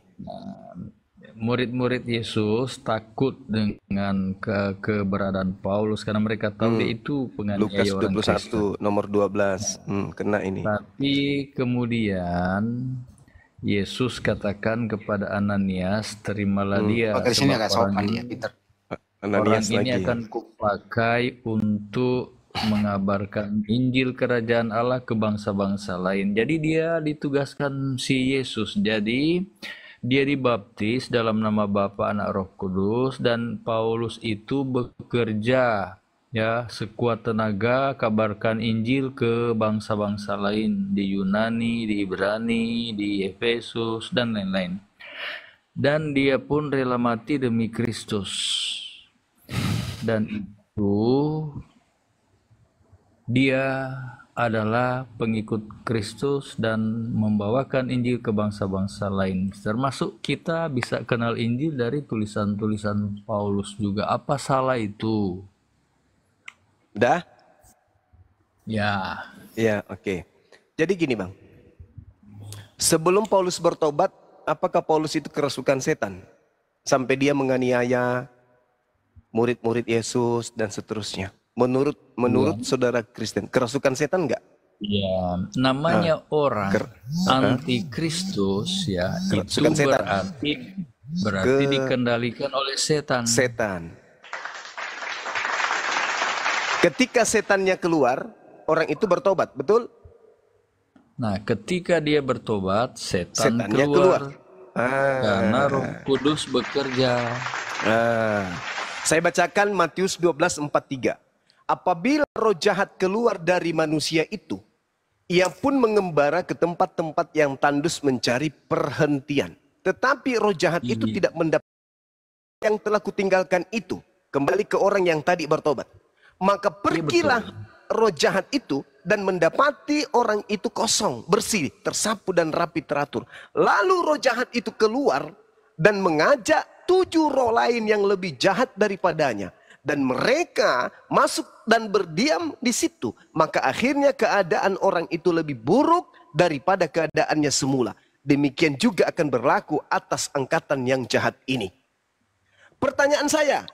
Murid-murid Yesus takut dengan keberadaan Paulus karena mereka tahu dia itu penganiaya orang Kristen. Lukas 21 nomor 12. Kena ini. Tapi kemudian Yesus katakan kepada Ananias, terimalah dia. Orang ini akan kupakai untuk mengabarkan Injil Kerajaan Allah ke bangsa-bangsa lain. Jadi dia ditugaskan si Yesus. Jadi dia dibaptis dalam nama Bapa, Anak, Roh Kudus, dan Paulus itu bekerja ya sekuat tenaga kabarkan Injil ke bangsa-bangsa lain di Yunani, di Ibrani, di Efesus dan lain-lain. Dan dia pun rela mati demi Kristus. Dan itu dia adalah pengikut Kristus dan membawakan Injil ke bangsa-bangsa lain. Termasuk kita bisa kenal Injil dari tulisan-tulisan Paulus juga. Apa salah itu? Udah? Ya. Ya, oke. Jadi gini Bang. Sebelum Paulus bertobat, apakah Paulus itu kerasukan setan? Sampai dia menganiaya murid-murid Yesus dan seterusnya. Menurut saudara Kristen, kerasukan setan enggak? Ya, namanya orang antikristus ya, itu berarti dikendalikan oleh setan. Ketika setannya keluar, orang itu bertobat, betul? Nah, ketika dia bertobat, setannya keluar. Karena Roh Kudus bekerja. Saya bacakan Matius 12:43. Apabila roh jahat keluar dari manusia itu, ia pun mengembara ke tempat-tempat yang tandus mencari perhentian. Tetapi roh jahat itu tidak mendapat yang telah kutinggalkan itu, kembali ke orang yang tadi bertobat. Maka pergilah roh jahat itu dan mendapati orang itu kosong, bersih, tersapu dan rapi teratur. Lalu roh jahat itu keluar dan mengajak 7 roh lain yang lebih jahat daripadanya. Dan mereka masuk dan berdiam di situ. Maka akhirnya keadaan orang itu lebih buruk daripada keadaannya semula. Demikian juga akan berlaku atas angkatan yang jahat ini. Pertanyaan saya,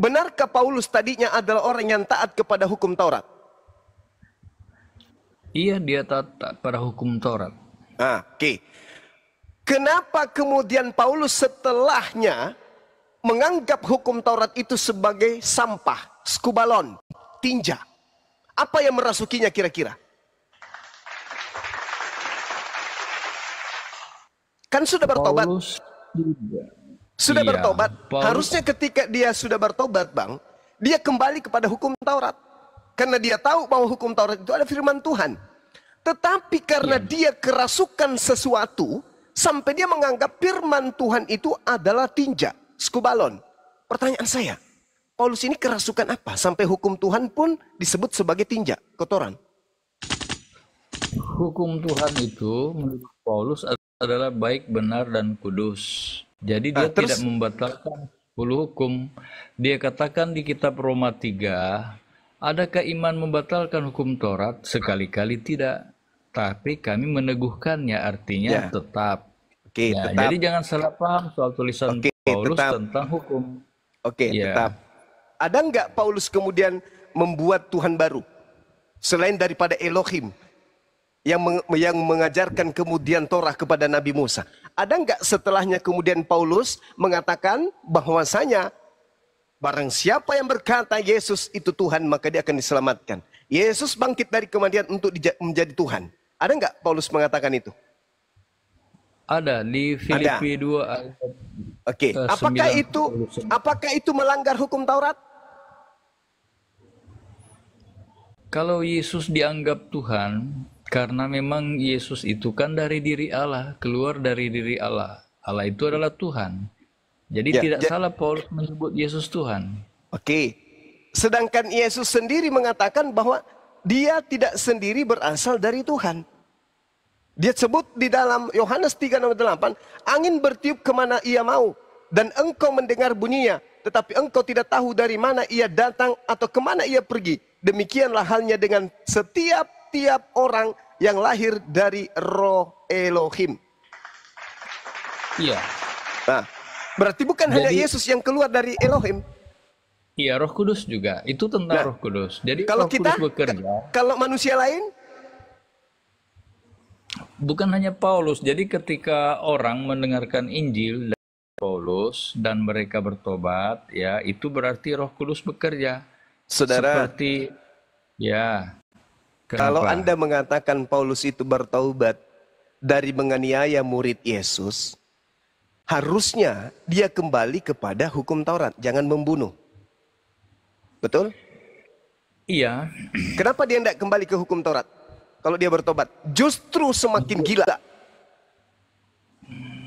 benarkah Paulus tadinya adalah orang yang taat kepada hukum Taurat? Iya, dia taat pada hukum Taurat. Oke. Kenapa kemudian Paulus setelahnya menganggap hukum Taurat itu sebagai sampah, skubalon, tinja? Apa yang merasukinya kira-kira? Kan sudah bertobat. Sudah bertobat. Harusnya ketika dia sudah bertobat, Bang, dia kembali kepada hukum Taurat. Karena dia tahu bahwa hukum Taurat itu ada firman Tuhan. Tetapi karena dia kerasukan sesuatu, sampai dia menganggap firman Tuhan itu adalah tinja, skubalon. Pertanyaan saya, Paulus ini kerasukan apa? Sampai hukum Tuhan pun disebut sebagai tinja, kotoran. Hukum Tuhan itu menurut Paulus adalah baik, benar, dan kudus. Jadi dia tidak membatalkan 10 hukum. Dia katakan di kitab Roma 3, adakah iman membatalkan hukum Taurat? Sekali-kali tidak. Tapi kami meneguhkannya, artinya tetap. Tetap. Jadi jangan salah paham soal tulisan Paulus tentang hukum. Tetap. Ada nggak Paulus kemudian membuat Tuhan baru? Selain daripada Elohim. Yang mengajarkan kemudian Torah kepada Nabi Musa. Ada nggak setelahnya kemudian Paulus mengatakan bahwasanya barang siapa yang berkata Yesus itu Tuhan, maka dia akan diselamatkan. Yesus bangkit dari kematian untuk menjadi Tuhan. Ada nggak Paulus mengatakan itu? Ada di Filipi 2 ayat Apakah itu melanggar hukum Taurat? Kalau Yesus dianggap Tuhan, karena memang Yesus itu kan dari diri Allah, keluar dari diri Allah. Allah itu adalah Tuhan. Jadi tidak salah Paulus menyebut Yesus Tuhan. Sedangkan Yesus sendiri mengatakan bahwa dia tidak sendiri berasal dari Tuhan. Dia sebut di dalam Yohanes 3:8, angin bertiup kemana ia mau, dan engkau mendengar bunyinya, tetapi engkau tidak tahu dari mana ia datang atau kemana ia pergi. Demikianlah halnya dengan setiap orang yang lahir dari roh Elohim. Iya. Nah, berarti bukan hanya Yesus yang keluar dari Elohim. Iya, Roh Kudus juga. Itu tentang Roh Kudus. Jadi kalau Roh Kudus bekerja. Kalau manusia lain? Bukan hanya Paulus. Jadi ketika orang mendengarkan Injil dari Paulus dan mereka bertobat, ya itu berarti Roh Kudus bekerja. Saudara, seperti kalau Anda mengatakan Paulus itu bertaubat dari menganiaya murid Yesus, harusnya dia kembali kepada hukum Taurat, jangan membunuh. Betul? Iya. Kenapa dia tidak kembali ke hukum Taurat? Kalau dia bertobat, justru semakin gila.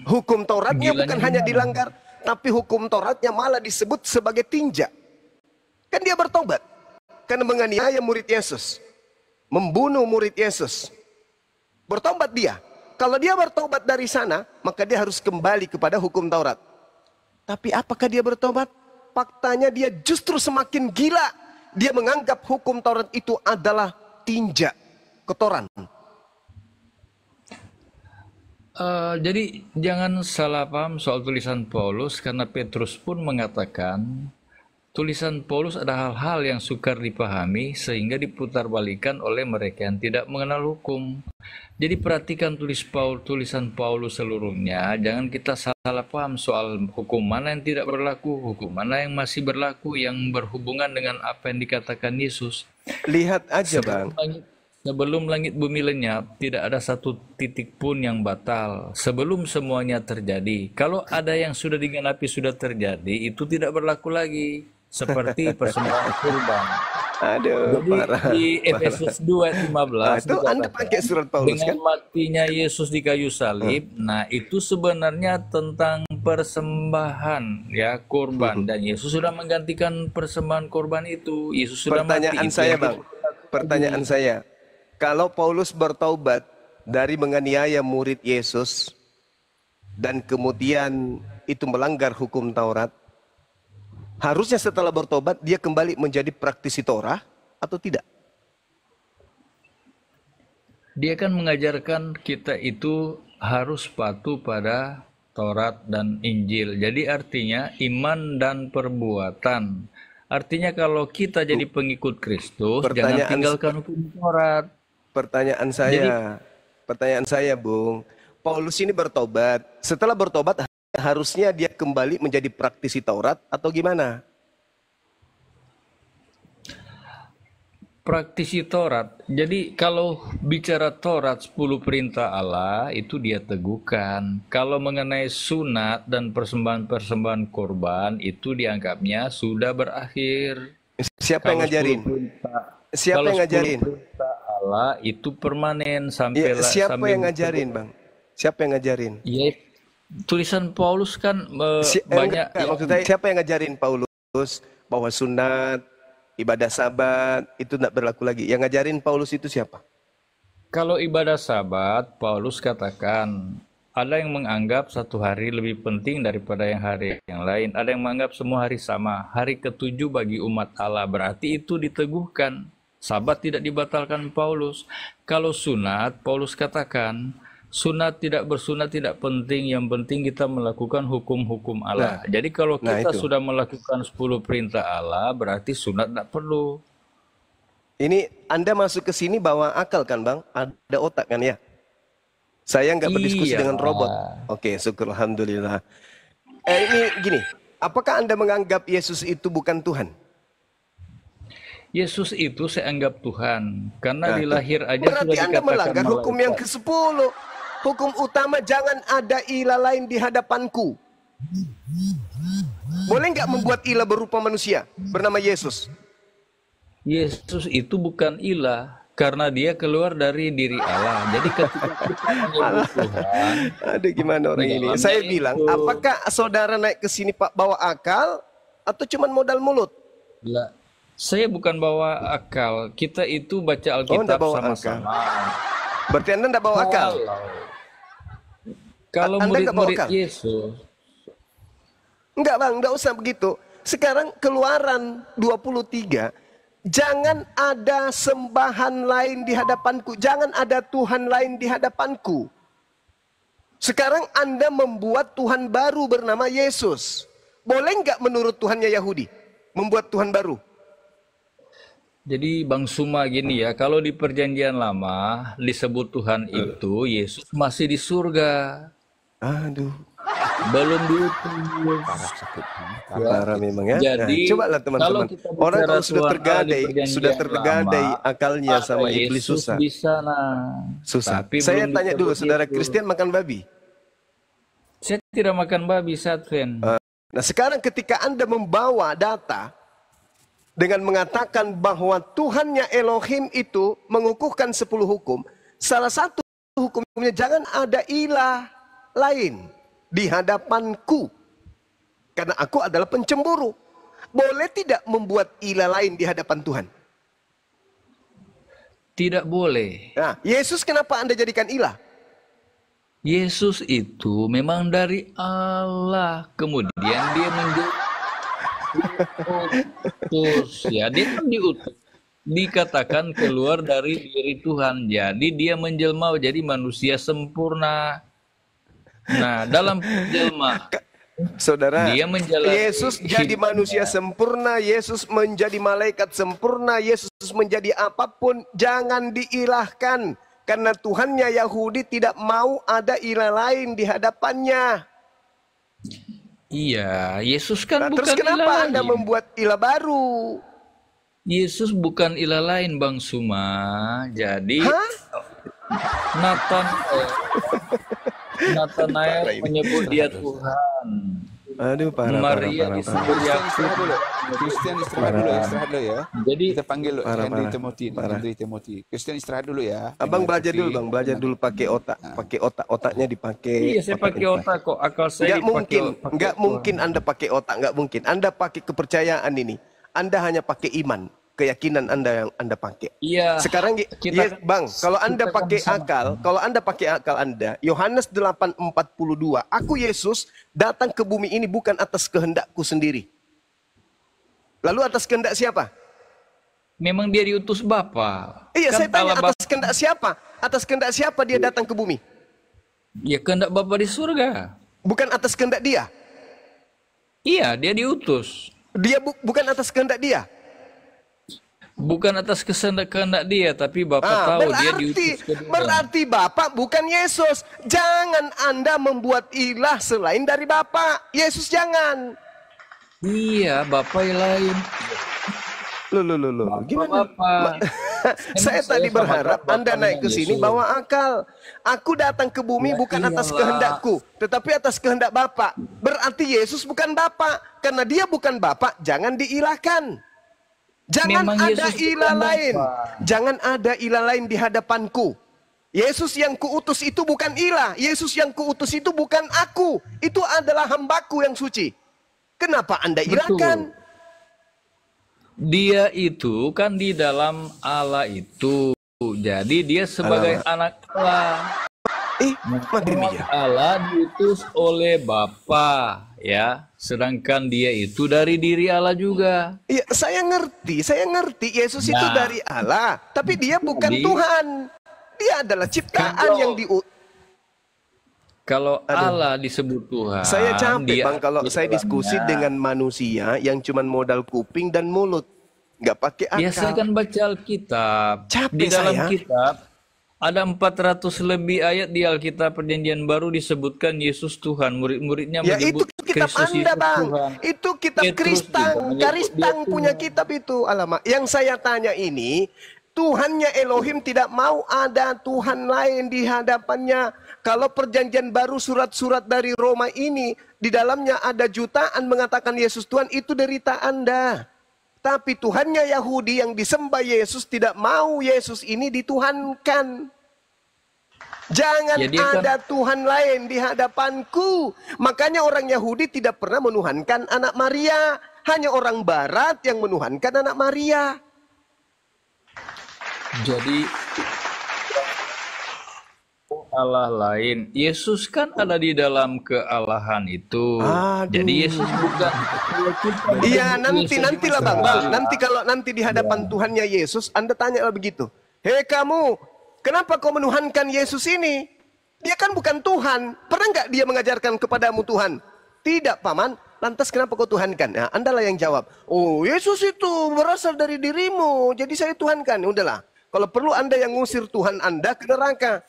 Hukum Tauratnya bukan hanya dilanggar, tapi hukum Tauratnya malah disebut sebagai tinja. Kan dia bertobat karena menganiaya murid Yesus, membunuh murid Yesus. Bertobat dia. Kalau dia bertobat dari sana, maka dia harus kembali kepada hukum Taurat. Tapi apakah dia bertobat? Faktanya dia justru semakin gila. Dia menganggap hukum Taurat itu adalah tinja, kotoran. Jadi jangan salah paham soal tulisan Paulus, karena Petrus pun mengatakan tulisan Paulus ada hal-hal yang sukar dipahami sehingga diputarbalikan oleh mereka yang tidak mengenal hukum. Jadi perhatikan tulisan Paulus seluruhnya, jangan kita salah paham soal hukum mana yang tidak berlaku, hukum mana yang masih berlaku yang berhubungan dengan apa yang dikatakan Yesus. Lihat aja Bang. Sebelum langit bumi lenyap, tidak ada satu titik pun yang batal. Sebelum semuanya terjadi. Kalau ada yang sudah digenapi sudah terjadi, itu tidak berlaku lagi. Seperti persembahan kurban. Aduh, jadi di Efesus 2 ayat 15 itu Anda pakai surat Paulus dengan matinya Yesus di kayu salib. Nah, itu sebenarnya tentang persembahan ya, kurban, dan Yesus sudah menggantikan persembahan kurban itu. Yesus sudah Pertanyaan mati. saya, Bang. Pertanyaan saya. Kalau Paulus bertaubat dari menganiaya murid Yesus dan kemudian itu melanggar hukum Taurat, harusnya setelah bertobat dia kembali menjadi praktisi Torah atau tidak? Dia kan mengajarkan kita itu harus patuh pada Taurat dan Injil. Jadi artinya iman dan perbuatan. Artinya kalau kita jadi pengikut Kristus, jangan tinggalkan hukum Taurat. Pertanyaan Jadi saya, Bung. Paulus ini bertobat. Setelah bertobat, harusnya dia kembali menjadi praktisi Taurat atau gimana? praktisi Taurat. Jadi kalau bicara Taurat 10 perintah Allah itu dia teguhkan. Kalau mengenai sunat dan persembahan-persembahan korban itu dianggapnya sudah berakhir. Siapa yang ngajarin? Siapa yang ngajarin? Perintah Allah itu permanen sampai siapa yang ngajarin, Bang? Siapa yang ngajarin? Ya, tulisan Paulus kan banyak. Maksudnya siapa yang ngajarin Paulus bahwa sunat, ibadah Sabat itu tidak berlaku lagi? Yang ngajarin Paulus itu siapa? Kalau ibadah Sabat, Paulus katakan ada yang menganggap satu hari lebih penting daripada yang hari yang lain. Ada yang menganggap semua hari sama. Hari ketujuh bagi umat Allah, berarti itu diteguhkan. Sabat tidak dibatalkan Paulus. Kalau sunat, Paulus katakan sunat tidak bersunat tidak penting. Yang penting kita melakukan hukum-hukum Allah. Jadi kalau kita sudah melakukan 10 perintah Allah, berarti sunat tidak perlu. Ini Anda masuk ke sini bawa akal kan, Bang? Ada otak kan ya? Saya nggak berdiskusi dengan robot. Oke, syukur alhamdulillah. Ini gini, apakah Anda menganggap Yesus itu bukan Tuhan? Yesus itu saya anggap Tuhan karena dilahir aja berarti sudah Anda dikatakan melanggar hukum yang malaikat. ke-10. Hukum utama, jangan ada ilah lain di hadapanku. Boleh nggak membuat ilah berupa manusia bernama Yesus? Yesus itu bukan ilah karena dia keluar dari diri Allah. Jadi ketika kita menyebut Tuhan, aduh gimana orang ini? Saya bilang, apakah saudara naik ke sini Pak bawa akal atau cuman modal mulut? Lah, saya bukan bawa akal. Kita itu baca Alkitab sama-sama. Berarti Anda tidak bawa akal? Kalau murid-murid Yesus. Enggak Bang, enggak usah begitu. Sekarang Keluaran 23, jangan ada sembahan lain di hadapanku. Jangan ada Tuhan lain di hadapanku. Sekarang Anda membuat Tuhan baru bernama Yesus. Boleh enggak menurut Tuhannya Yahudi membuat Tuhan baru? Jadi Bang Suma gini ya, kalau di perjanjian lama disebut Tuhan itu Yesus masih di surga. Aduh. Belum diutus. Parah memang ya. Jadi cobalah teman-teman. Orang kalau sudah tergadai lama, akalnya sama iblis Yesus susah. di sana. Susah. Tapi Saya belum tanya dulu, disebut saudara Yesus. Kristen makan babi? Saya tidak makan babi, Satven. Nah sekarang ketika Anda membawa data dengan mengatakan bahwa Tuhannya Elohim itu mengukuhkan 10 hukum, salah satu hukumnya jangan ada ilah lain di hadapanku, karena aku adalah pencemburu. Boleh tidak membuat ilah lain di hadapan Tuhan? Tidak boleh. Nah, Yesus kenapa Anda jadikan ilah? Yesus itu memang dari Allah, kemudian dia menjadi utus, ya dia kan diutus, dikatakan keluar dari diri Tuhan, jadi dia menjelma jadi manusia sempurna. Nah, dalam jelma, saudara, dia menjalani Yesus jadi manusia sempurna, Yesus menjadi malaikat sempurna, Yesus menjadi apapun, jangan diilahkan. Karena Tuhannya Yahudi tidak mau ada ilah lain di hadapannya. Iya, Yesus kan bukan terus kenapa ilah Anda lain. membuat ilah baru? Yesus bukan ilah lain, Bang Suma. Jadi Natanael menyebut dia Tuhan. Aduh, parah. Maria disebut Yakub. Kristen istirahat dulu ya. Jadi kita panggil Henry Timothy. Kristen istirahat dulu ya. Abang belajar dulu, Bang. Belajar dulu pakai otak. Pakai otaknya dipakai. Iya, saya pakai otak kok. Akal saya Nggak mungkin Anda pakai otak, nggak mungkin. Anda pakai kepercayaan ini. Anda hanya pakai iman, keyakinan Anda yang Anda pakai. Iya. Sekarang Bang, kalau Anda pakai akal, Anda, Yohanes 8:42, aku Yesus datang ke bumi ini bukan atas kehendakku sendiri. Lalu atas kehendak siapa? Memang dia diutus Bapa. Iya, Kan saya tanya Allah atas kehendak siapa? Atas kehendak siapa dia datang ke bumi? Ya kehendak Bapa di surga. Bukan atas kehendak dia. Iya, dia diutus. Dia bukan atas kehendak dia. Bukan atas kehendak dia, tapi Bapak tahu dia diutus ke dunia. Berarti Bapak bukan Yesus. Jangan Anda membuat ilah selain dari Bapak. Yesus jangan. Iya, Bapak yang lain. Loh. Gimana? Bapak. Saya tadi berharap Anda naik ke sini bawa akal. Aku datang ke bumi bukan atas kehendakku, tetapi atas kehendak Bapak. Berarti Yesus bukan Bapak. Karena dia bukan Bapak, jangan diilahkan. Jangan Memang ada Yesus ilah bukan lain. Bapa. Jangan ada ilah lain di hadapanku. Yesus yang kuutus itu bukan ilah. Yesus yang kuutus itu bukan aku. Itu adalah hambaku yang suci. Kenapa Anda ilahkan? Dia itu kan di dalam Allah itu. Jadi dia sebagai anak Allah. Allah diutus oleh Bapa, ya. Sedangkan dia itu dari diri Allah juga. Iya, saya ngerti. Yesus itu dari Allah, tapi dia bukan Tuhan. Dia adalah ciptaan yang Kalau Allah disebut Tuhan, saya capek Bang kalau saya diskusi dengan manusia yang cuma modal kuping dan mulut, nggak pakai akal. Ya, saya kan baca Alkitab. Capek Di dalam saya. kitab ada 400 lebih ayat di Alkitab Perjanjian Baru disebutkan Yesus Tuhan. Murid-muridnya Ya menyebut itu kitab Kristus Anda Yesus Bang. Tuhan. Itu kitab Petrus Kristang. juga menyebut Karistang dia punya Tuhan. kitab itu. Alamak. Yang saya tanya ini, Tuhannya Elohim tidak mau ada Tuhan lain di hadapannya. Kalau Perjanjian Baru surat-surat dari Roma ini, di dalamnya ada jutaan mengatakan Yesus Tuhan, itu derita Anda. Tapi Tuhannya Yahudi yang disembah Yesus tidak mau Yesus ini dituhankan. Jangan ada Tuhan lain di hadapanku. Makanya orang Yahudi tidak pernah menuhankan anak Maria. Hanya orang Barat yang menuhankan anak Maria. Jadi Allah lain. Yesus kan ada di dalam kealahan itu. Jadi Yesus bukan. Iya, nantilah Bang. Nanti di hadapan Tuhannya Yesus, Anda tanyalah begitu. Hei kamu, kenapa kau menuhankan Yesus ini? Dia kan bukan Tuhan. Pernah nggak dia mengajarkan kepadamu Tuhan? Tidak, Paman. Lantas kenapa kau tuhankan? Nah, Anda lah yang jawab. Oh, Yesus itu berasal dari dirimu. Jadi saya tuhankan. Udahlah. Kalau perlu Anda yang ngusir Tuhan Anda ke neraka.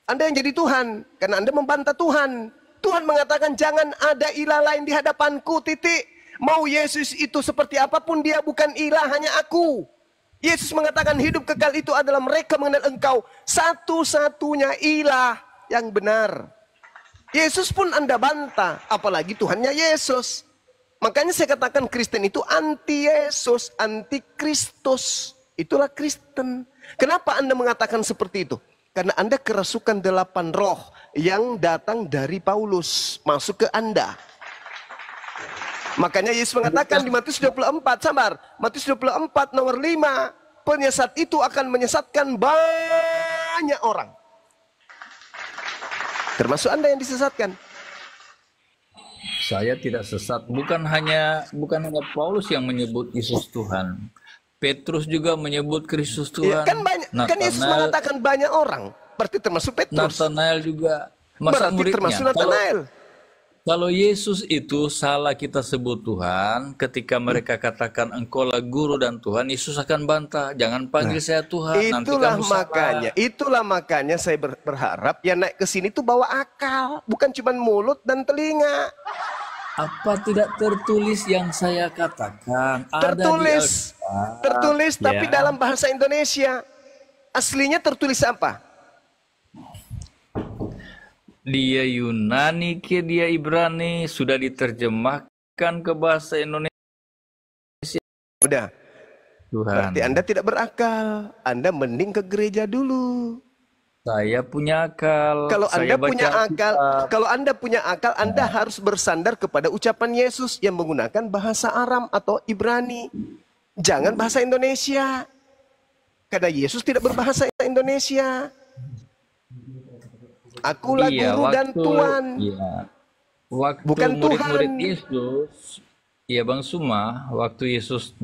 Anda yang jadi Tuhan. Karena Anda membantah Tuhan. Tuhan mengatakan jangan ada ilah lain di hadapanku. Titik. Mau Yesus itu seperti apapun dia bukan ilah, hanya aku. Yesus mengatakan hidup kekal itu adalah mereka mengenal engkau satu-satunya ilah yang benar. Yesus pun Anda bantah, apalagi Tuhannya Yesus. Makanya saya katakan Kristen itu anti Yesus, anti Kristus. Itulah Kristen. Kenapa Anda mengatakan seperti itu? Karena Anda kerasukan 8 roh yang datang dari Paulus masuk ke Anda. Makanya Yesus mengatakan di Matius 24, sabar. Matius 24 nomor 5, penyesat itu akan menyesatkan banyak orang. Termasuk Anda yang disesatkan. Saya tidak sesat. Bukan hanya Paulus yang menyebut Yesus Tuhan. Petrus juga menyebut Kristus Tuhan. Ya, kan banyak. Kan Yesus mengatakan banyak orang. Berarti termasuk Petrus. Nathanael juga. Masa berarti muridnya. termasuk Nathanael. Kalau Yesus itu salah kita sebut Tuhan, ketika mereka katakan engkaulah guru dan Tuhan, Yesus akan bantah, jangan panggil saya Tuhan. Itulah makanya saya berharap yang naik ke sini tuh bawa akal, bukan cuma mulut dan telinga. Apa tidak tertulis yang saya katakan? Tertulis, tapi dalam bahasa Indonesia. Aslinya tertulis apa? Dia Yunani ke dia Ibrani, sudah diterjemahkan ke bahasa Indonesia. Udah. Tuhan. Berarti Anda tidak berakal. Anda mending ke gereja dulu. Saya punya akal. Kalau Anda punya akal, Anda Nah. harus bersandar kepada ucapan Yesus yang menggunakan bahasa Aram atau Ibrani. Jangan bahasa Indonesia. Karena Yesus tidak berbahasa Indonesia. Akulah guru dan Tuhan. Iya. Waktu Bukan murid-murid Tuhan. Yesus Ya Bang Suma, waktu Yesus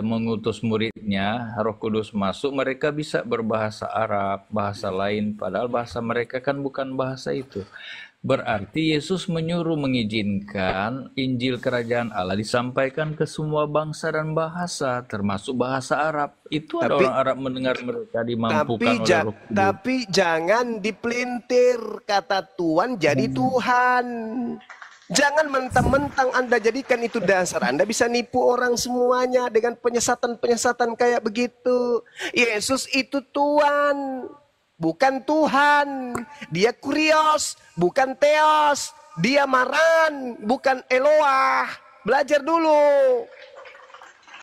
mengutus muridnya, Roh Kudus masuk, mereka bisa berbahasa Arab, bahasa lain, padahal bahasa mereka kan bukan bahasa itu. Berarti Yesus menyuruh mengizinkan Injil Kerajaan Allah disampaikan ke semua bangsa dan bahasa, termasuk bahasa Arab. Itu ada orang Arab mendengar mereka dimampukan oleh Roh Kudus. Tapi jangan dipelintir, kata Tuhan jadi Tuhan. Jangan mentang-mentang Anda jadikan itu dasar. Anda bisa nipu orang semuanya dengan penyesatan-penyesatan kayak begitu. Yesus itu Tuhan, bukan Tuhan. Dia Kurios, bukan Theos. Dia Maran, bukan Eloah. Belajar dulu.